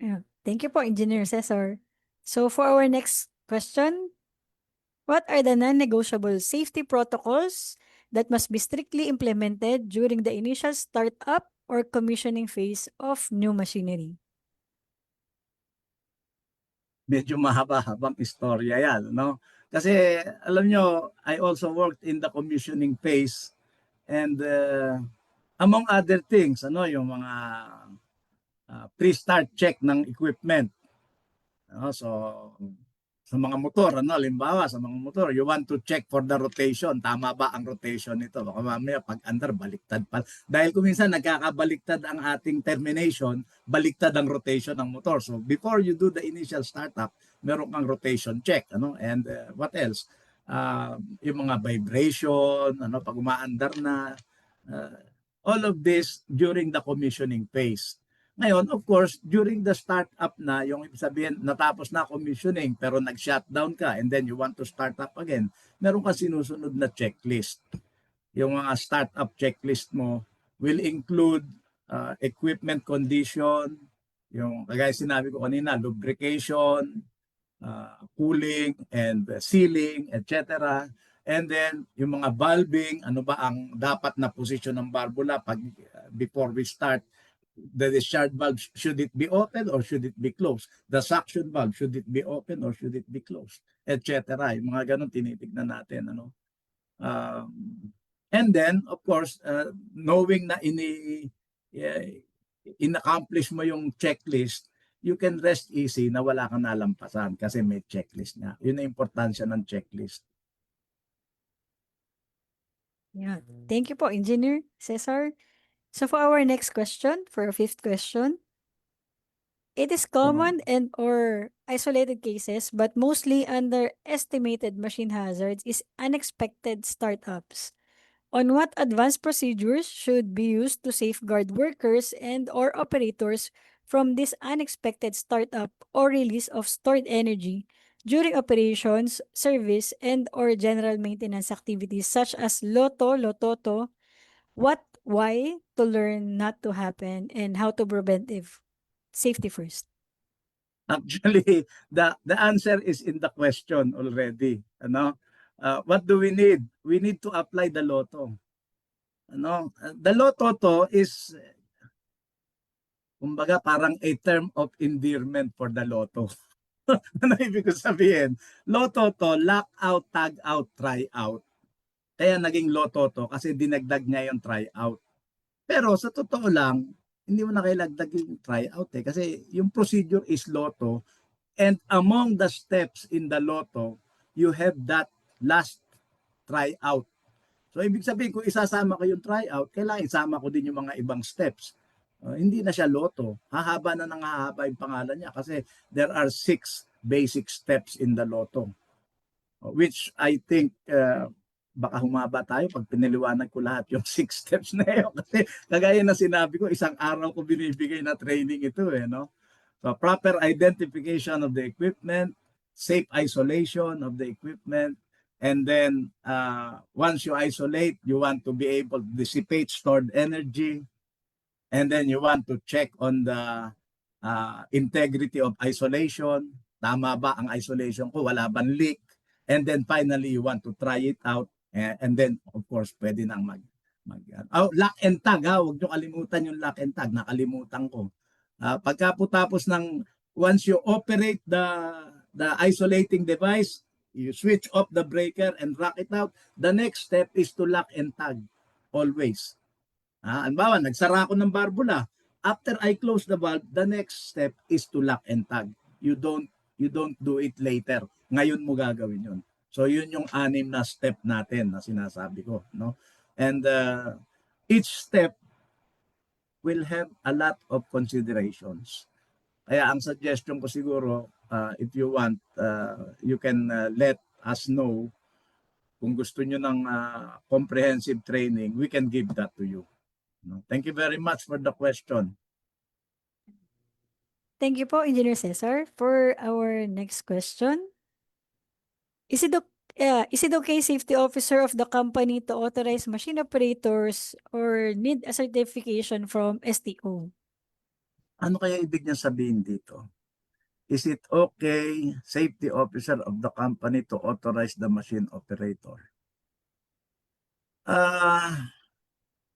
Yeah. Thank you po, Engineer Cesar. So for our next question, what are the non-negotiable safety protocols that must be strictly implemented during the initial startup or commissioning phase of new machinery? medyo mahaba-habang istorya yan, no? Kasi alam nyo, I also worked in the commissioning phase and among other things, ano, yung mga pre-start check ng equipment. So, sa mga motor, ano, halimbawa sa mga motor, you want to check for the rotation. Tama ba ang rotation nito? Baka mamaya pag under, baliktad pa. Dahil kung minsan nagkakabaliktad ang ating termination, baliktad ang rotation ng motor. So, before you do the initial startup, meron kang rotation check. Ano? And what else? Yung mga vibration, ano, pag umaandar na, uh, all of this during the commissioning phase. Ngayon, of course, during the startup na, yung ibig sabihin, natapos na commissioning pero nag-shutdown ka and then you want to start up again, meron ka sinusunod na checklist. Yung mga startup checklist mo will include equipment condition, yung kagaya sinabi ko kanina, lubrication, cooling and sealing, etc. And then, yung mga valving, ano ba ang dapat na posisyon ng valvula pag before we start, the discharge valve, should it be open or should it be closed? The suction valve, should it be open or should it be closed? Etc. Yung mga ganun tinitignan natin. Ano? And then, of course, knowing na in-accomplish mo yung checklist, you can rest easy na wala kang nalampasan kasi may checklist nga. Yun ang importansya ng checklist. Yeah. Thank you po, Engineer Cesar. So for our next question, for our fifth question, it is common and or isolated cases, but mostly underestimated machine hazards is unexpected startups. On what advanced procedures should be used to safeguard workers and or operators from this unexpected startup or release of stored energy during operations, service, and or general maintenance activities such as LOTO, LOTOTO, what, why, to learn not to happen, and how to prevent if safety first? Actually, the answer is in the question already. Ano? What do we need? We need to apply the LOTO. Ano? The LOTO is, kumbaga, parang a term of endearment for the LOTO. Ano ibig ko sabihin? LOTO, lock out, tag out, try out. Kaya naging LOTO kasi dinagdag niya yung try out. Pero sa totoo lang, hindi mo na kailagdag yung try out kasi yung procedure is LOTO and among the steps in the LOTO, you have that last try out. So ibig sabihin kung isasama ko yung try out, kailangan isama ko din yung mga ibang steps. Hindi na siya LOTO. Hahaba na nang hahaba yung pangalan niya kasi there are 6 basic steps in the LOTO. Which I think baka humaba tayo pag piniliwanag ko lahat yung 6 steps na yun. Kasi kagaya na sinabi ko, isang araw ko binibigay na training ito no? So proper identification of the equipment, safe isolation of the equipment, and then once you isolate, you want to be able to dissipate stored energy, and then you want to check on the integrity of isolation. Tama ba ang isolation ko? Wala bang leak? And then finally, you want to try it out. And then, of course, pwede nang lock and tag. Huwag nyo kalimutan yung lock and tag. Nakalimutan ko. Pagka po tapos ng, once you operate the isolating device, you switch off the breaker and rock it out. The next step is to lock and tag. Always. Halimbawa, nagsara ako ng barbula. After I close the valve, the next step is to lock and tag. You don't do it later. Ngayon mo gagawin yun. So yun yung 6 na step natin na sinasabi ko, no? And each step will have a lot of considerations. Kaya ang suggestion ko siguro, if you want, you can let us know kung gusto nyo ng comprehensive training, we can give that to you. Thank you very much for the question. Thank you po, Engineer Cesar. For our next question, is it okay safety officer of the company to authorize machine operators or need a certification from STO? Ano kaya ibig niya sabihin dito? Is it okay safety officer of the company to authorize the machine operator?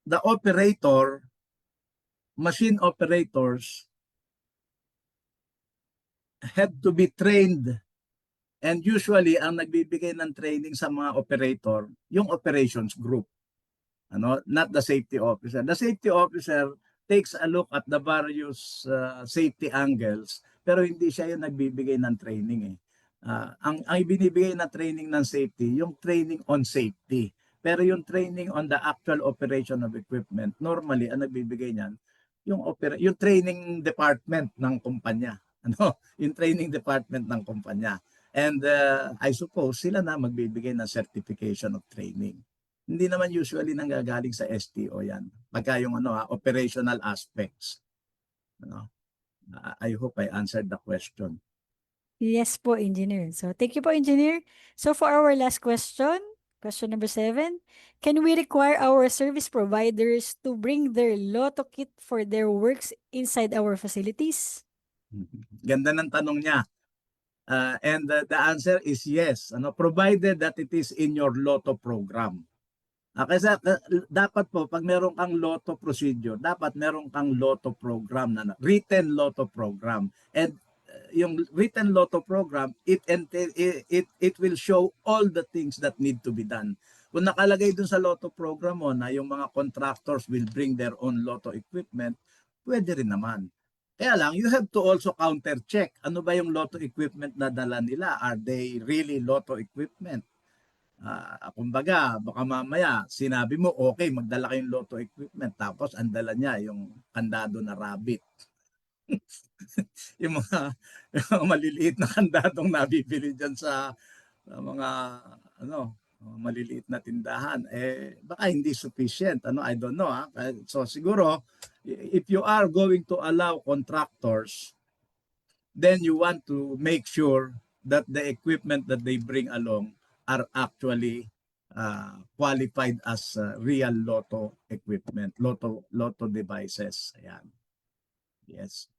The operator, machine operators have to be trained. And usually, ang nagbibigay ng training sa mga operator, yung operations group. Not the safety officer. The safety officer takes a look at the various safety angles, pero hindi siya yung nagbibigay ng training eh. Ang binibigay na training ng safety, yung training on safety. Pero yung training on the actual operation of equipment, normally ang nagbibigay niyan yung training department ng kumpanya. Yung training department ng kumpanya. And I suppose sila na magbibigay ng certification of training. Hindi naman usually nanggagaling sa STO yan. Pagka yung operational aspects. I hope I answered the question. Yes po, Engineer. So, thank you po, Engineer. So, for our last question number 7, can we require our service providers to bring their Lotto kit for their works inside our facilities? Ganda ng tanong niya. And the answer is yes. Provided that it is in your Lotto program. Kasi dapat po, pag meron kang Lotto procedure, dapat meron kang Lotto program, written Lotto program. And yung written Lotto program, it will show all the things that need to be done. Kung nakalagay dun sa Lotto program mo na yung mga contractors will bring their own Lotto equipment, pwede rin naman. Kaya lang, you have to also counter-check. Ano ba yung Lotto equipment na dala nila? Are they really Lotto equipment? Kumbaga, baka mamaya, sinabi mo, okay, magdala kayong Lotto equipment. Tapos, ang dala niya, yung kandado na rabbit. yung mga maliliit na kandadong nabibili dyan sa mga maliliit na tindahan, baka hindi sufficient. I don't know. So siguro, if you are going to allow contractors, then you want to make sure that the equipment that they bring along are actually qualified as real Lotto equipment, Lotto devices. Ayan. Yes.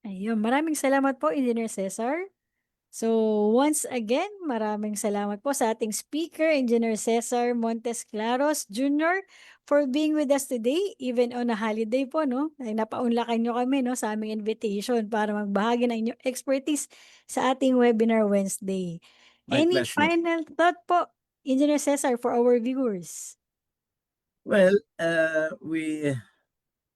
Ayun, maraming salamat po, Engineer Cesar. So, once again, maraming salamat po sa ating speaker, Engineer Cesar Montes Claros Jr., for being with us today, even on a holiday po, no? Ay, napaunlakan nyo kami, no, sa aming invitation para magbahagi ng inyong expertise sa ating Webinar Wednesday. My Any pleasure. final thought po, Engineer Cesar, for our viewers? Well,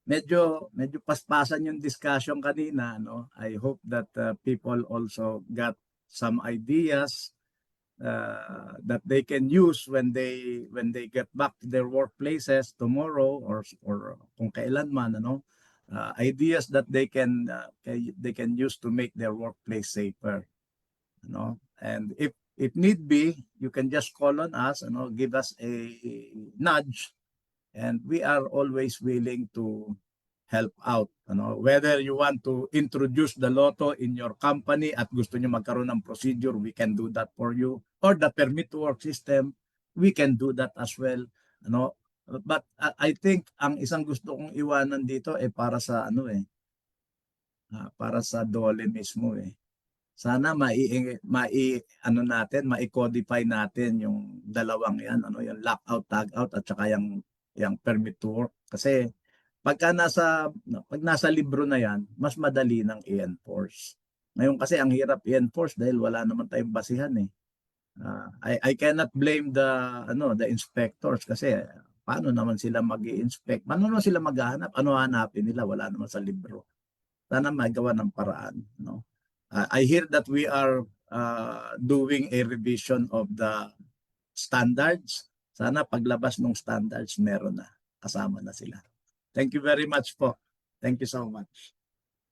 medyo paspasan yung discussion kanina, no? I hope that people also got some ideas that they can use when they get back to their workplaces tomorrow or kung kailan man, ideas that they can use to make their workplace safer, and if need be, you can just call on us, give us a nudge. And we are always willing to help out. Whether you want to introduce the Lotto in your company at gusto nyo magkaroon ng procedure, we can do that for you. Or the permit to work system, we can do that as well. But I think ang isang gusto kong iwanan dito para sa para sa DOLE mismo Sana mai-codify natin yung dalawang yan, yung lockout, tagout at saka yung permit to work. Kasi pag nasa libro na yan, mas madali nang i-enforce. Ngayon kasi ang hirap i-enforce dahil wala naman tayong basihan I cannot blame the inspectors kasi paano naman sila mag-i-inspect? Paano naman sila maghahanap? Ano hanapin nila? Wala naman sa libro. Sana magawa ng paraan, I hear that we are doing a revision of the standards. Sana paglabas ng standards, meron na. Kasama na sila. Thank you very much po. Thank you so much.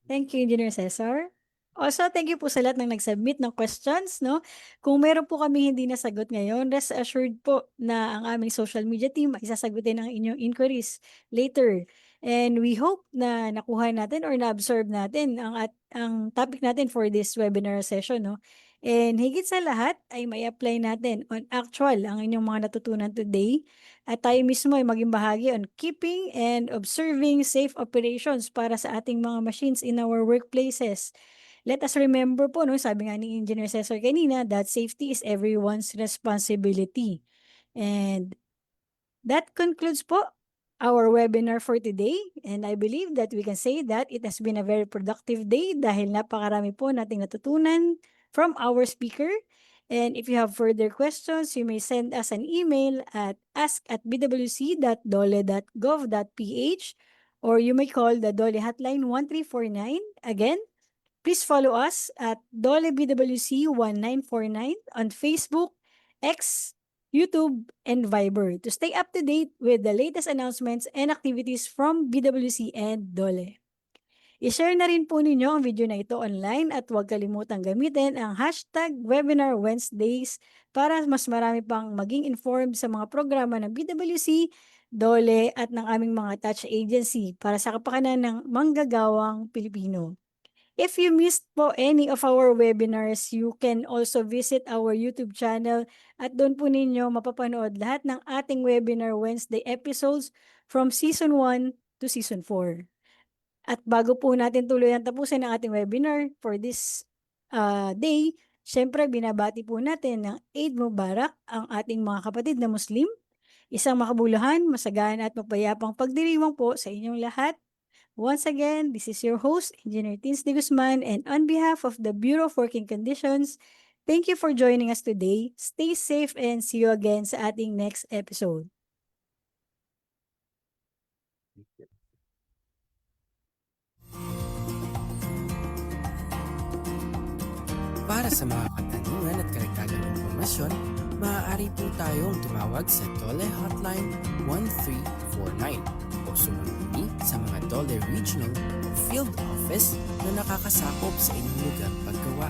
Thank you, Engineer Cesar. Also, thank you po sa lahat ng nag-submit ng questions, no? Kung meron po kami hindi nasagot ngayon, rest assured po na ang aming social media team ay sasagutin ang inyong inquiries later. And we hope na nakuha natin or na-absorb natin ang topic natin for this webinar session, no? And higit sa lahat ay may apply natin on actual ang inyong mga natutunan today. At tayo mismo ay maging bahagi on keeping and observing safe operations para sa ating mga machines in our workplaces. Let us remember po, no, sabi nga ni Engineer Cesar kanina, that safety is everyone's responsibility. And that concludes po our webinar for today. And I believe that we can say that it has been a very productive day dahil napakarami po nating natutunan from our speaker. And if you have further questions, you may send us an email at ask@bwc.dole.gov.ph or you may call the Dole Hotline 1349. Again, please follow us at Dole BWC 1949 on Facebook, X, YouTube, and Viber to stay up to date with the latest announcements and activities from BWC and Dole. I-share na rin po ninyo ang video na ito online at huwag kalimutang gamitin ang hashtag Webinar Wednesdays para mas marami pang maging informed sa mga programa ng BWC, Dole at ng aming mga touch agency para sa kapakanan ng manggagawang Pilipino. If you missed po any of our webinars, you can also visit our YouTube channel at doon po ninyo mapapanood lahat ng ating Webinar Wednesday episodes from Season 1 to Season 4. At bago po natin tuluyan tapusin ang ating webinar for this day, syempre binabati po natin ng Eid Mubarak ang ating mga kapatid na Muslim. Isang makabuluhan, masagaan at mapayapang pagdiriwang po sa inyong lahat. Once again, this is your host, Engineer Tins de Guzman, and on behalf of the Bureau of Working Conditions, thank you for joining us today. Stay safe and see you again sa ating next episode. Para sa mga katanungan at karagdagang impormasyon, maaari po tayong tumawag sa Dole Hotline 1349 o sumambuni sa mga Dole Regional Field Office na nakakasakop sa inyong lugar paggawa.